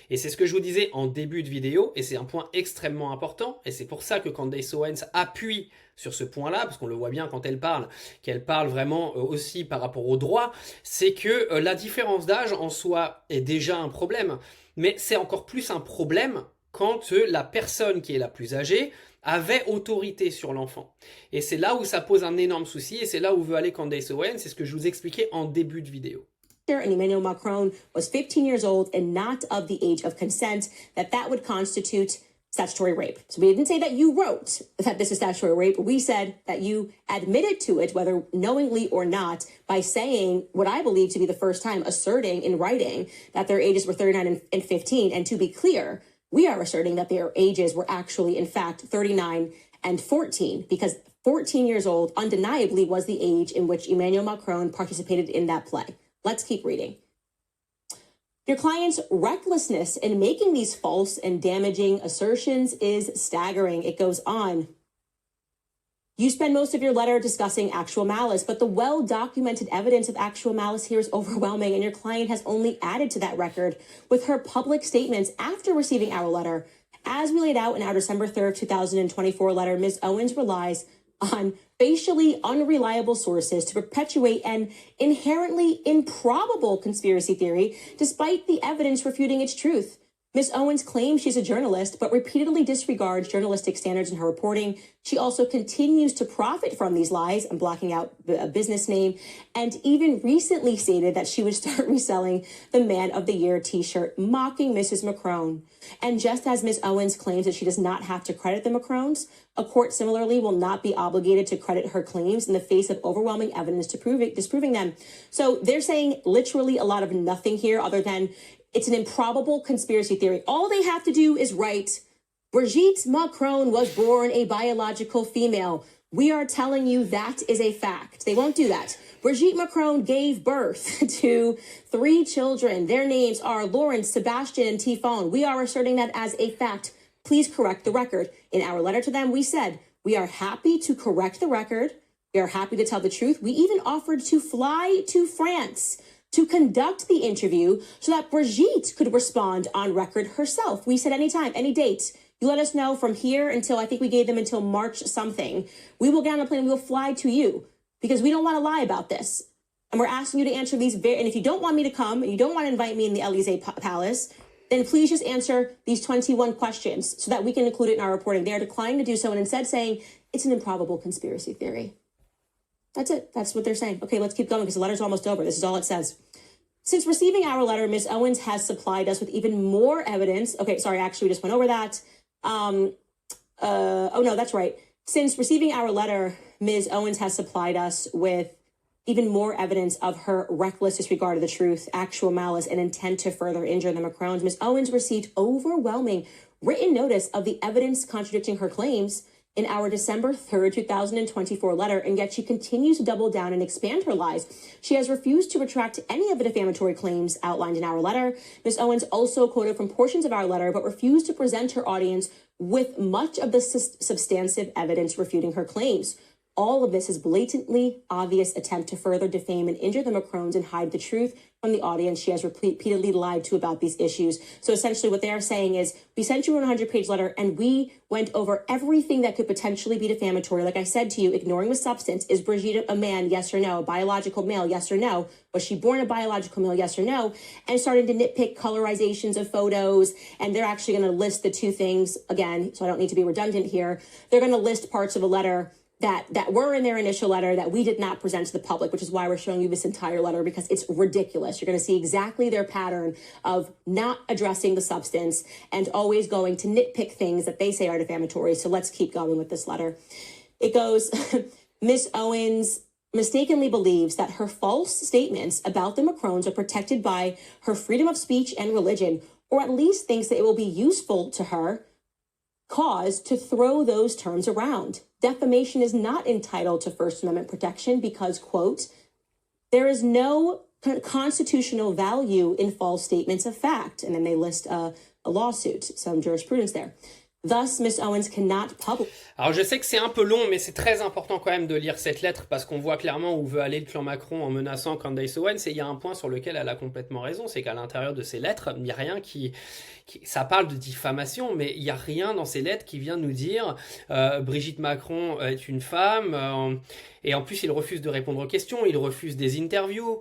Et c'est ce que je vous disais en début de vidéo, et c'est un point extrêmement important, et c'est pour ça que Candace Owens appuie sur ce point-là, parce qu'on le voit bien quand elle parle, qu'elle parle vraiment aussi par rapport au droit, c'est que la différence d'âge en soi est déjà un problème, mais c'est encore plus un problème quand la personne qui est la plus âgée avait autorité sur l'enfant. Et c'est là où ça pose un énorme souci, et c'est là où veut aller Candace Owens, c'est ce que je vous expliquais en début de vidéo. And Emmanuel Macron was 15 years old and not of the age of consent, that would constitute statutory rape. So we didn't say that you wrote that this is statutory rape. We said that you admitted to it, whether knowingly or not, by saying what I believe to be the first time asserting in writing that their ages were 39 and 15. And to be clear, we are asserting that their ages were actually, in fact, 39 and 14, because 14 years old undeniably was the age in which Emmanuel Macron participated in that play. Let's keep reading. Your client's recklessness in making these false and damaging assertions is staggering. It goes on. You spend most of your letter discussing actual malice, but the well-documented evidence of actual malice here is overwhelming, and your client has only added to that record with her public statements after receiving our letter. As we laid out in our December 3rd, 2024 letter, Ms. Owens relies on facially unreliable sources to perpetuate an inherently improbable conspiracy theory, despite the evidence refuting its truth. Ms. Owens claims she's a journalist, but repeatedly disregards journalistic standards in her reporting. She also continues to profit from these lies. I'm blocking out a business name, and even recently stated that she would start reselling the Man of the Year t-shirt, mocking Mrs. Macron. And just as Ms. Owens claims that she does not have to credit the Macrons, a court similarly will not be obligated to credit her claims in the face of overwhelming evidence disproving them. So they're saying literally a lot of nothing here other than it's an improbable conspiracy theory. All they have to do is write, Brigitte Macron was born a biological female. We are telling you that is a fact. They won't do that. Brigitte Macron gave birth to 3 children. Their names are Lawrence, Sebastian, and Tifon. We are asserting that as a fact. Please correct the record. In our letter to them, we said, we are happy to correct the record. We are happy to tell the truth. We even offered to fly to France to conduct the interview so that Brigitte could respond on record herself. We said anytime, any date. You let us know from here until, I think we gave them until March something. We will get on a plane and we will fly to you because we don't want to lie about this. And we're asking you to answer these and if you don't want me to come and you don't want to invite me in the Élysée Palace, then please just answer these 21 questions so that we can include it in our reporting. They are declining to do so and instead saying it's an improbable conspiracy theory. That's it. That's what they're saying. Okay, let's keep going because the letter's almost over. This is all it says. Since receiving our letter, Ms. Owens has supplied us with even more evidence. Okay, sorry, actually, we just went over that. Oh, no, that's right. Since receiving our letter, Ms. Owens has supplied us with even more evidence of her reckless disregard of the truth, actual malice, and intent to further injure the Macrons. Ms. Owens received overwhelming written notice of the evidence contradicting her claims in our December 3rd, 2024 letter, and yet she continues to double down and expand her lies. She has refused to retract any of the defamatory claims outlined in our letter. Ms. Owens also quoted from portions of our letter, but refused to present her audience with much of the substantive evidence refuting her claims. All of this is blatantly obvious attempt to further defame and injure the Macrons and hide the truth from the audience she has repeatedly lied to about these issues. So essentially what they are saying is, we sent you a 100-page letter and we went over everything that could potentially be defamatory. Like I said to you, ignoring the substance. Is Brigitte a man? Yes or no? A biological male? Yes or no? Was she born a biological male? Yes or no? And starting to nitpick colorizations of photos. And they're actually going to list the 2 things again. So I don't need to be redundant here. They're going to list parts of a letter that were in their initial letter that we did not present to the public, which is why we're showing you this entire letter, because it's ridiculous. You're going to see exactly their pattern of not addressing the substance and always going to nitpick things that they say are defamatory. So let's keep going with this letter. It goes, Ms. Owens mistakenly believes that her false statements about the Macrons are protected by her freedom of speech and religion, or at least thinks that it will be useful to her cause to throw those terms around. Defamation is not entitled to First Amendment protection because, quote, there is no constitutional value in false statements of fact. And then they list a lawsuit, some jurisprudence there. Thus, Ms. Owens cannot publish. Alors je sais que c'est un peu long, mais c'est très important quand même de lire cette lettre parce qu'on voit clairement où veut aller le clan Macron en menaçant Candace Owens. Et il y a un point sur lequel elle a complètement raison, c'est qu'à l'intérieur de ces lettres, il n'y a rien ça parle de diffamation, mais il n'y a rien dans ces lettres qui vient nous dire Brigitte Macron est une femme, et en plus il refuse de répondre aux questions, il refuse des interviews.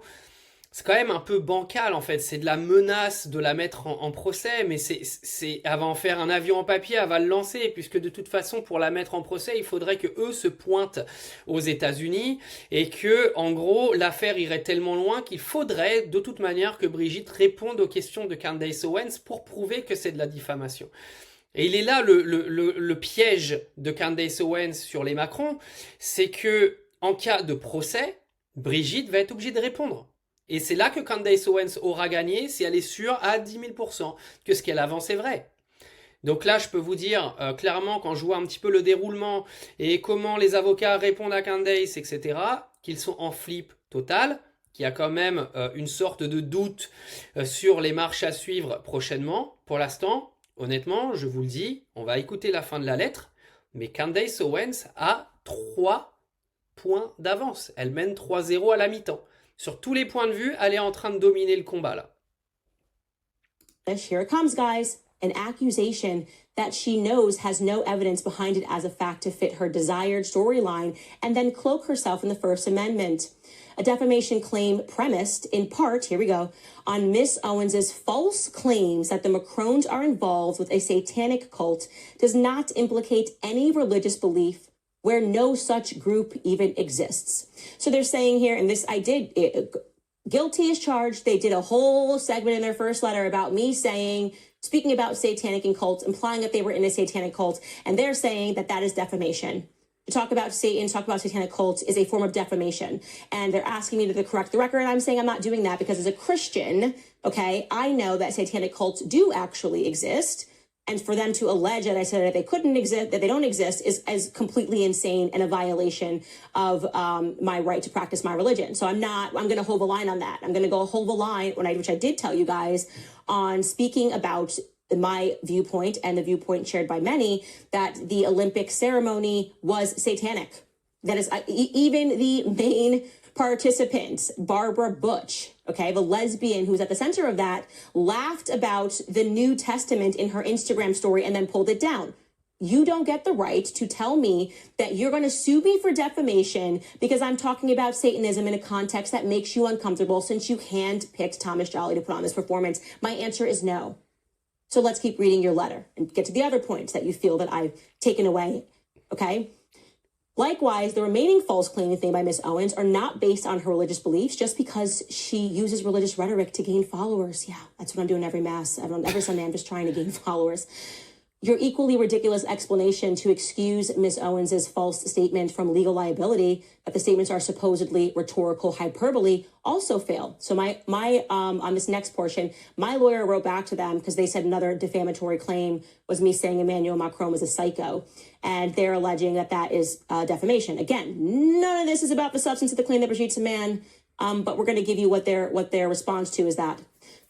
C'est quand même un peu bancal en fait, c'est de la menace de la mettre en procès, mais elle va en faire un avion en papier, elle va le lancer, puisque de toute façon pour la mettre en procès, il faudrait que eux se pointent aux États-Unis et que en gros l'affaire irait tellement loin qu'il faudrait de toute manière que Brigitte réponde aux questions de Candace Owens pour prouver que c'est de la diffamation. Et il est là le piège de Candace Owens sur les Macron, c'est que en cas de procès, Brigitte va être obligée de répondre. Et c'est là que Candace Owens aura gagné si elle est sûre à 10 000% que ce qu'elle avance est vrai. Donc là, je peux vous dire clairement, quand je vois un petit peu le déroulement et comment les avocats répondent à Candace, etc., qu'ils sont en flip total, qu'il y a quand même une sorte de doute sur les marches à suivre prochainement. Pour l'instant, honnêtement, je vous le dis, on va écouter la fin de la lettre, mais Candace Owens a 3 points d'avance. Elle mène 3-0 à la mi-temps. Sur tous les points de vue, elle est en train de dominer le combat là. Here it comes, guys. An accusation that she knows has no evidence behind it as a fact to fit her desired storyline, and then cloak herself in the First Amendment. A defamation claim premised, in part, here we go, on Miss Owens's false claims that the Macrons are involved with a satanic cult does not implicate any religious belief where no such group even exists. So they're saying here, and this guilty as charged. They did a whole segment in their first letter about me speaking about satanic and cults, implying that they were in a satanic cult, and they're saying that that is defamation. To talk about Satan, talk about satanic cults is a form of defamation. And they're asking me to correct the record. And I'm saying I'm not doing that because as a Christian, okay, I know that satanic cults do actually exist. And for them to allege that I said that they couldn't exist, that they don't exist, is completely insane and a violation of my right to practice my religion. So I'm going to hold a line on that. I'm going to go hold a line, which I did tell you guys, on speaking about my viewpoint and the viewpoint shared by many, that the Olympic ceremony was satanic. That is, even the main participants, Barbara Butch, okay, the lesbian who's at the center of that, laughed about the New Testament in her Instagram story and then pulled it down. You don't get the right to tell me that you're going to sue me for defamation because I'm talking about Satanism in a context that makes you uncomfortable since you handpicked Thomas Jolly to put on this performance. My answer is no. So let's keep reading your letter and get to the other points that you feel that I've taken away, okay? Likewise, the remaining false claims made by Miss Owens are not based on her religious beliefs just because she uses religious rhetoric to gain followers. Yeah, that's what I'm doing every mass. Every Sunday, I'm just trying to gain followers. Your equally ridiculous explanation to excuse Miss Owens's false statement from legal liability, that the statements are supposedly rhetorical hyperbole, also fail. So my on this next portion, my lawyer wrote back to them because they said another defamatory claim was me saying Emmanuel Macron was a psycho, and they're alleging that that is defamation. Again, none of this is about the substance of the claim that Brigitte's a man, but we're going to give you what their response to is that.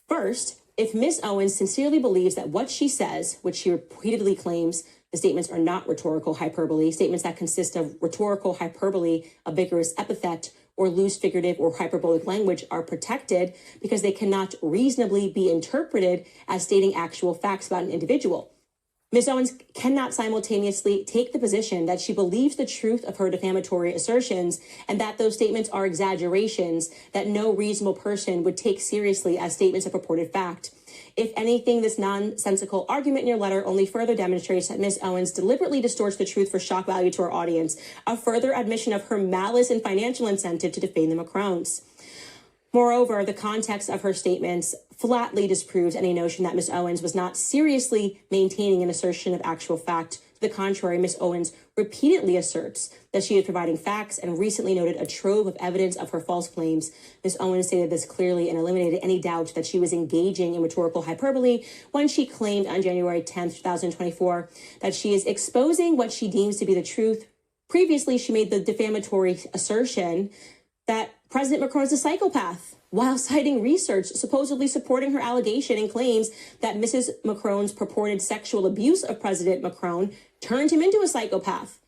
First, if Miss Owens sincerely believes that what she says, which she repeatedly claims the statements are not rhetorical hyperbole, statements that consist of rhetorical hyperbole, a vigorous epithet, or loose figurative or hyperbolic language are protected because they cannot reasonably be interpreted as stating actual facts about an individual. Ms. Owens cannot simultaneously take the position that she believes the truth of her defamatory assertions and that those statements are exaggerations that no reasonable person would take seriously as statements of purported fact. If anything, this nonsensical argument in your letter only further demonstrates that Ms. Owens deliberately distorts the truth for shock value to her audience, a further admission of her malice and financial incentive to defame the Macrons. Moreover, the context of her statements flatly disproves any notion that Ms. Owens was not seriously maintaining an assertion of actual fact. To the contrary, Ms. Owens repeatedly asserts that she is providing facts and recently noted a trove of evidence of her false claims. Ms. Owens stated this clearly and eliminated any doubt that she was engaging in rhetorical hyperbole when she claimed on January 10th, 2024, that she is exposing what she deems to be the truth. Previously, she made the defamatory assertion that President Macron is a psychopath, while citing research supposedly supporting her allegation and claims that Mrs. Macron's purported sexual abuse of President Macron turned him into a psychopath.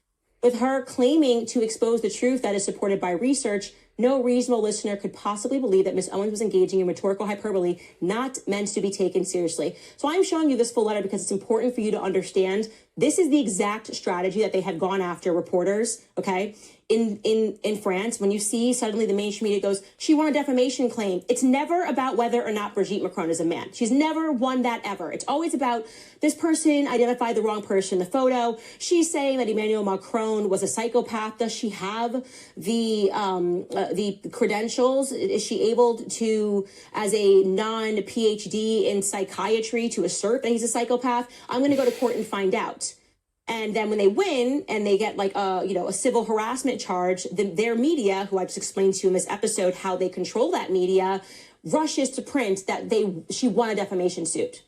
With her claiming to expose the truth that is supported by research, no reasonable listener could possibly believe that Ms. Owens was engaging in rhetorical hyperbole not meant to be taken seriously. So I'm showing you this full letter because it's important for you to understand this is the exact strategy that they have gone after reporters, okay? In France, when you see suddenly the mainstream media goes, she won a defamation claim. It's never about whether or not Brigitte Macron is a man. She's never won that ever. It's always about this person identified the wrong person in the photo. She's saying that Emmanuel Macron was a psychopath. Does she have the credentials? Is she able to, as a non-PhD in psychiatry, to assert that he's a psychopath? I'm going to go to court and find out. And then when they win and they get like a civil harassment charge, then their media, who I just explained to you in this episode how they control that media, rushes to print that she won a defamation suit.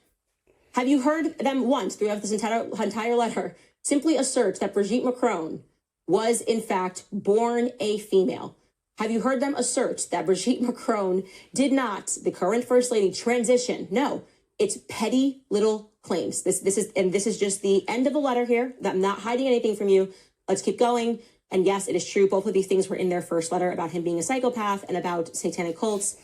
Have you heard them once throughout this entire letter simply assert that Brigitte Macron was in fact born a female? Have you heard them assert that Brigitte Macron did not, the current first lady, transition? No, it's petty little claims. This is just the end of the letter here. I'm not hiding anything from you. Let's keep going. And yes, it is true. Both of these things were in their first letter about him being a psychopath and about satanic cults.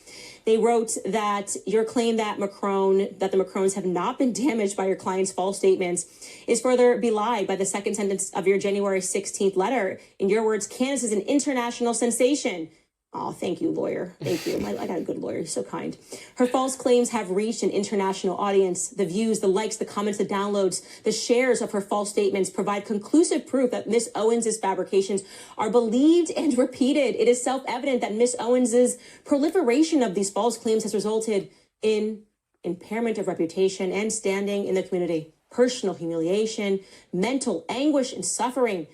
They wrote that your claim that the Macrons have not been damaged by your client's false statements is further belied by the second sentence of your January 16th letter. In your words, Candace is an international sensation. Oh, thank you, lawyer. Thank you. I got a good lawyer. He's so kind. Her false claims have reached an international audience. The views, the likes, the comments, the downloads, the shares of her false statements provide conclusive proof that Miss Owens's fabrications are believed and repeated. It is self-evident that Miss Owens's proliferation of these false claims has resulted in impairment of reputation and standing in the community, personal humiliation, mental anguish and suffering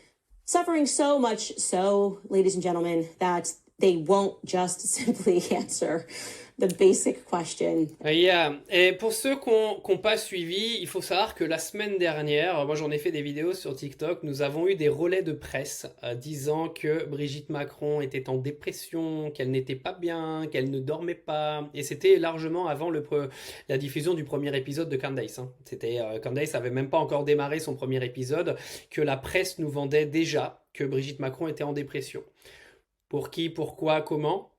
so much so, ladies and gentlemen, that they won't just simply answer the basic question. Yeah. Et pour ceux qui n'ont pas suivi, il faut savoir que la semaine dernière, moi j'en ai fait des vidéos sur TikTok, nous avons eu des relais de presse disant que Brigitte Macron était en dépression, qu'elle n'était pas bien, qu'elle ne dormait pas. Et c'était largement avant la diffusion du premier épisode de Candace. Hein. Candace n'avait même pas encore démarré son premier épisode, que la presse nous vendait déjà que Brigitte Macron était en dépression. Pour qui, pourquoi, comment?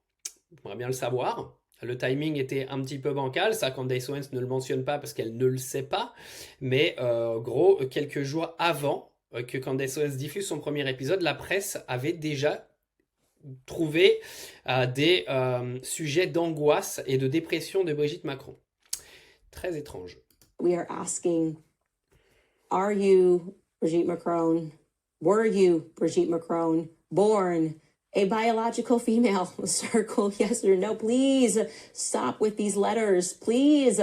On va bien le savoir. Le timing était un petit peu bancal. Ça, Candace Owens ne le mentionne pas parce qu'elle ne le sait pas. Mais gros, quelques jours avant que Candace Owens diffuse son premier épisode, la presse avait déjà trouvé des sujets d'angoisse et de dépression de Brigitte Macron. Très étrange. We are asking, are you Brigitte Macron? Were you Brigitte Macron born a biological female? Circle yes or no. Please stop with these letters. Please.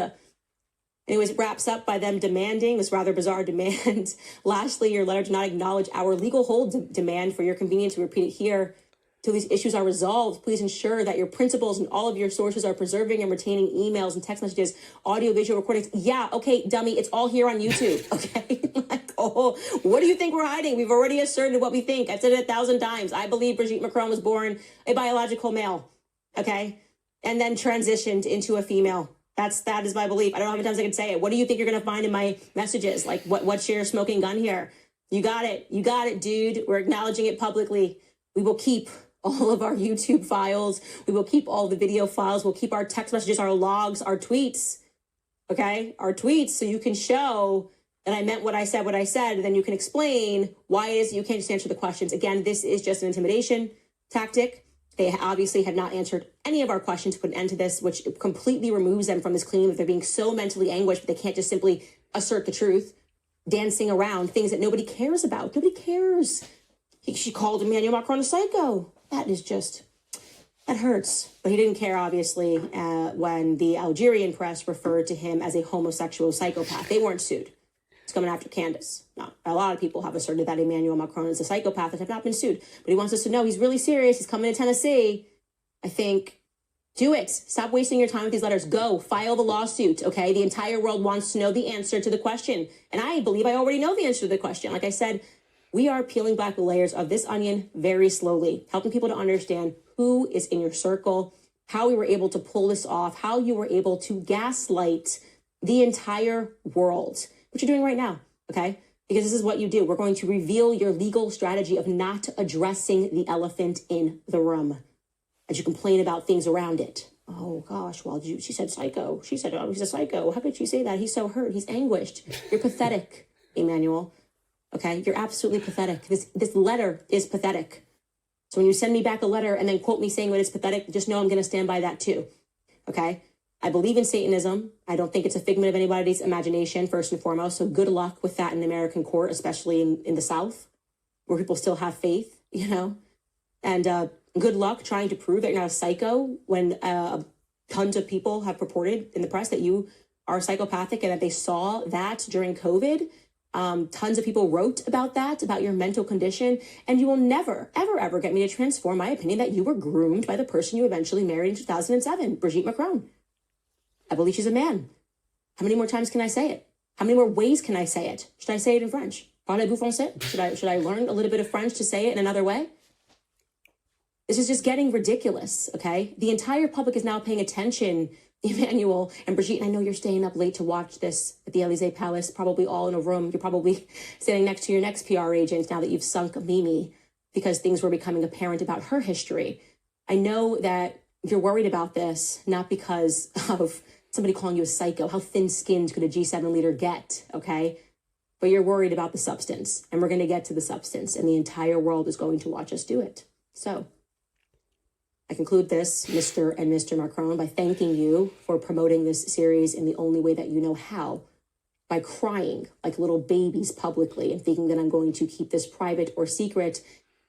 Anyways, it wraps up by them demanding this rather bizarre demand. Lastly, your letter did not acknowledge our legal hold demand. For your convenience, we repeat it here. Till these issues are resolved, please ensure that your principals and all of your sources are preserving and retaining emails and text messages, audio, visual recordings. Yeah, okay, dummy, it's all here on YouTube, okay? Like, oh, what do you think we're hiding? We've already asserted what we think. I've said it 1,000 times. I believe Brigitte Macron was born a biological male, okay? And then transitioned into a female. That is my belief. I don't know how many times I can say it. What do you think you're going to find in my messages? Like, what's your smoking gun here? You got it, dude. We're acknowledging it publicly. We will keep all of our YouTube files. We will keep all the video files. We'll keep our text messages, our logs, our tweets, okay? Our tweets, so you can show that I meant what I said, and then you can explain why it is you can't just answer the questions. Again, this is just an intimidation tactic. They obviously have not answered any of our questions to put an end to this, which completely removes them from this claim that they're being so mentally anguished, but they can't just simply assert the truth, dancing around things that nobody cares about. Nobody cares. She called Emmanuel Macron a psycho. That hurts. But he didn't care, obviously, when the Algerian press referred to him as a homosexual psychopath. They weren't sued. It's coming after Candace. Now, a lot of people have asserted that Emmanuel Macron is a psychopath and have not been sued. But he wants us to know he's really serious. He's coming to Tennessee. I think, do it. Stop wasting your time with these letters. Go. File the lawsuit, okay? The entire world wants to know the answer to the question. And I believe I already know the answer to the question. Like I said, we are peeling back the layers of this onion very slowly, helping people to understand who is in your circle, how we were able to pull this off, how you were able to gaslight the entire world, which you're doing right now, okay? Because this is what you do. We're going to reveal your legal strategy of not addressing the elephant in the room as you complain about things around it. Oh, gosh, well, she said psycho. She said, oh, he's a psycho. How could she say that? He's so hurt. He's anguished. You're pathetic, Emmanuel. Okay, you're absolutely pathetic. This letter is pathetic. So when you send me back a letter and then quote me saying that it's pathetic, just know I'm going to stand by that too. Okay, I believe in Satanism. I don't think it's a figment of anybody's imagination, first and foremost. So good luck with that in American court, especially in the South, where people still have faith, you know. And good luck trying to prove that you're not a psycho when tons of people have purported in the press that you are psychopathic and that they saw that during COVID. Tons of people wrote about that, about your mental condition, and you will never, ever, ever get me to transform my opinion that you were groomed by the person you eventually married in 2007, Brigitte Macron. I believe she's a man. How many more times can I say it? How many more ways can I say it? Should I say it in French? Parlez-vous français? Should I learn a little bit of French to say it in another way? This is just getting ridiculous, okay? The entire public is now paying attention, Emmanuel and Brigitte, and I know you're staying up late to watch this at the Élysée Palace, probably all in a room. You're probably standing next to your next PR agent now that you've sunk Mimi because things were becoming apparent about her history. I know that you're worried about this, not because of somebody calling you a psycho. How thin-skinned could a G7 leader get, okay? But you're worried about the substance, and we're going to get to the substance, and the entire world is going to watch us do it. So I conclude this, Mr. and Mr. Macron, by thanking you for promoting this series in the only way that you know how, by crying like little babies publicly and thinking that I'm going to keep this private or secret.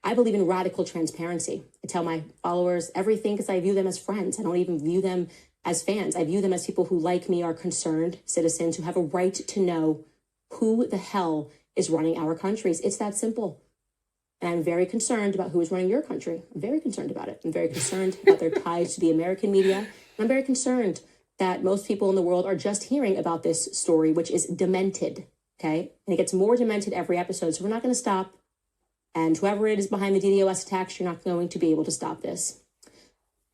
I believe in radical transparency. I tell my followers everything because I view them as friends. I don't even view them as fans. I view them as people who, like me, are concerned citizens who have a right to know who the hell is running our countries. It's that simple. And I'm very concerned about who is running your country. I'm very concerned about it. I'm very concerned about their ties to the American media. And I'm very concerned that most people in the world are just hearing about this story, which is demented, okay? And it gets more demented every episode, so we're not going to stop. And whoever it is behind the DDoS attacks, you're not going to be able to stop this.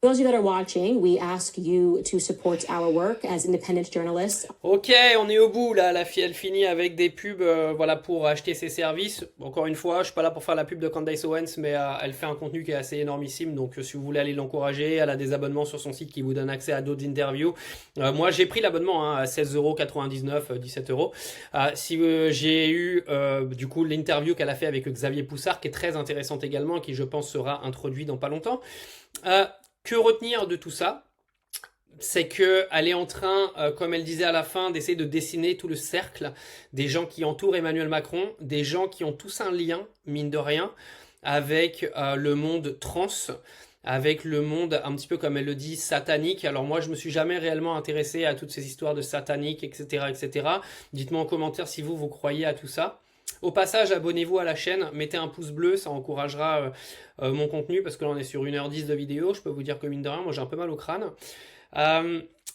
For those of you that are watching, we ask you to support our work as independent journalists. Ok, on est au bout là, elle finit avec des pubs voilà, pour acheter ses services. Encore une fois, je suis pas là pour faire la pub de Candace Owens, mais elle fait un contenu qui est assez énormissime, donc si vous voulez aller l'encourager, elle a des abonnements sur son site qui vous donnent accès à d'autres interviews. Moi j'ai pris l'abonnement à 16,99€, 17€. Si j'ai eu du coup l'interview qu'elle a fait avec Xavier Poussard, qui est très intéressante également, qui je pense sera introduit dans pas longtemps. Que retenir de tout ça? C'est qu'elle est en train, comme elle disait à la fin, d'essayer de dessiner tout le cercle des gens qui entourent Emmanuel Macron, des gens qui ont tous un lien, mine de rien, avec le monde trans, avec le monde un petit peu, comme elle le dit, satanique. Alors moi, je me suis jamais réellement intéressé à toutes ces histoires de satanique, etc., etc. Dites-moi en commentaire si vous croyez à tout ça. Au passage, abonnez-vous à la chaîne, mettez un pouce bleu, ça encouragera mon contenu, parce que là on est sur 1h10 de vidéo, je peux vous dire que mine de rien, moi j'ai un peu mal au crâne.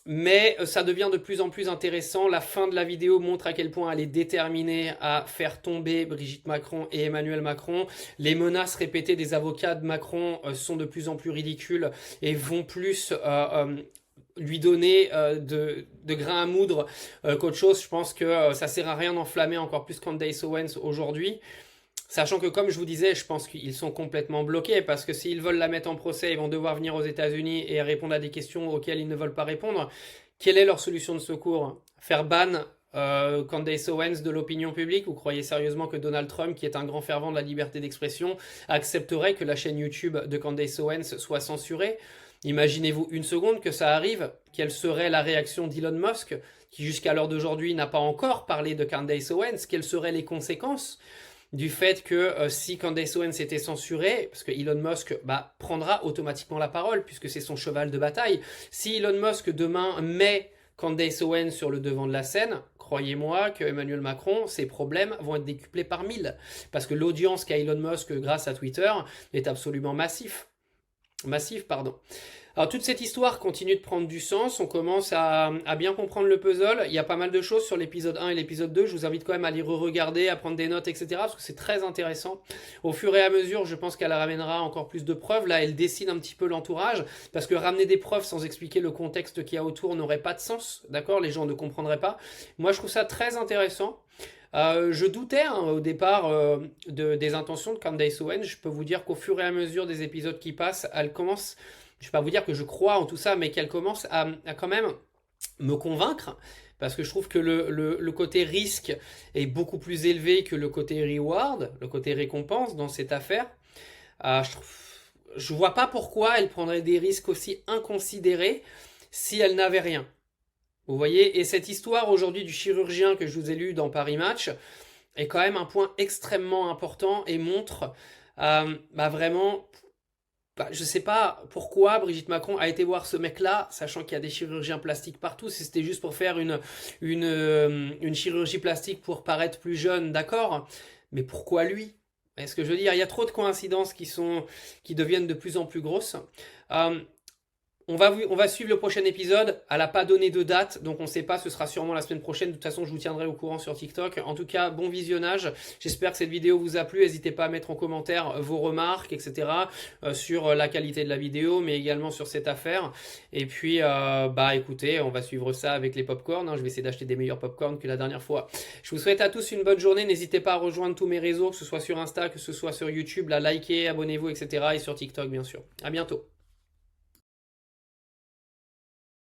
Mais ça devient de plus en plus intéressant, la fin de la vidéo montre à quel point elle est déterminée à faire tomber Brigitte Macron et Emmanuel Macron. Les menaces répétées des avocats de Macron sont de plus en plus ridicules et vont plus... lui donner de grain à moudre qu'autre chose. Je pense que ça sert à rien d'enflammer encore plus Candace Owens aujourd'hui. Sachant que, comme je vous disais, je pense qu'ils sont complètement bloqués parce que s'ils veulent la mettre en procès, ils vont devoir venir aux États-Unis et répondre à des questions auxquelles ils ne veulent pas répondre. Quelle est leur solution de secours? Faire ban Candace Owens de l'opinion publique? Vous croyez sérieusement que Donald Trump, qui est un grand fervent de la liberté d'expression, accepterait que la chaîne YouTube de Candace Owens soit censurée? Imaginez-vous une seconde que ça arrive, quelle serait la réaction d'Elon Musk, qui jusqu'à l'heure d'aujourd'hui n'a pas encore parlé de Candace Owens? Quelles seraient les conséquences du fait que si Candace Owens était censurée, parce que Elon Musk prendra automatiquement la parole, puisque c'est son cheval de bataille. Si Elon Musk demain met Candace Owens sur le devant de la scène, croyez-moi que Emmanuel Macron, ses problèmes vont être décuplés par 1000, parce que l'audience qu'a Elon Musk grâce à Twitter est absolument massive, pardon. Alors toute cette histoire continue de prendre du sens, on commence à bien comprendre le puzzle, il y a pas mal de choses sur l'épisode 1 et l'épisode 2, je vous invite quand même à les re-regarder, à prendre des notes, etc. parce que c'est très intéressant. Au fur et à mesure, je pense qu'elle ramènera encore plus de preuves, là elle dessine un petit peu l'entourage, parce que ramener des preuves sans expliquer le contexte qu'il y a autour n'aurait pas de sens, d'accord? Les gens ne comprendraient pas. Moi je trouve ça très intéressant. Je doutais au départ des intentions de Candace Owens. Je peux vous dire qu'au fur et à mesure des épisodes qui passent, elle commence, je ne vais pas vous dire que je crois en tout ça, mais qu'elle commence à quand même me convaincre, parce que je trouve que le côté risque est beaucoup plus élevé que le côté reward, le côté récompense dans cette affaire. Je vois pas pourquoi elle prendrait des risques aussi inconsidérés si elle n'avait rien. Vous voyez, et cette histoire aujourd'hui du chirurgien que je vous ai lu dans Paris Match est quand même un point extrêmement important et montre vraiment, je sais pas pourquoi Brigitte Macron a été voir ce mec-là, sachant qu'il y a des chirurgiens plastiques partout. Si c'était juste pour faire une chirurgie plastique pour paraître plus jeune, d'accord, mais pourquoi lui? Est-ce que je veux dire, il y a trop de coïncidences qui deviennent de plus en plus grosses. On va suivre le prochain épisode. Elle n'a pas donné de date, donc on ne sait pas, ce sera sûrement la semaine prochaine. De toute façon, je vous tiendrai au courant sur TikTok. En tout cas, bon visionnage. J'espère que cette vidéo vous a plu. N'hésitez pas à mettre en commentaire vos remarques, etc. Sur la qualité de la vidéo, mais également sur cette affaire. Et puis, écoutez, on va suivre ça avec les popcorn. Je vais essayer d'acheter des meilleurs popcorn que la dernière fois. Je vous souhaite à tous une bonne journée. N'hésitez pas à rejoindre tous mes réseaux, que ce soit sur Insta, que ce soit sur YouTube, à liker, abonnez-vous, etc. Et sur TikTok, bien sûr. À bientôt.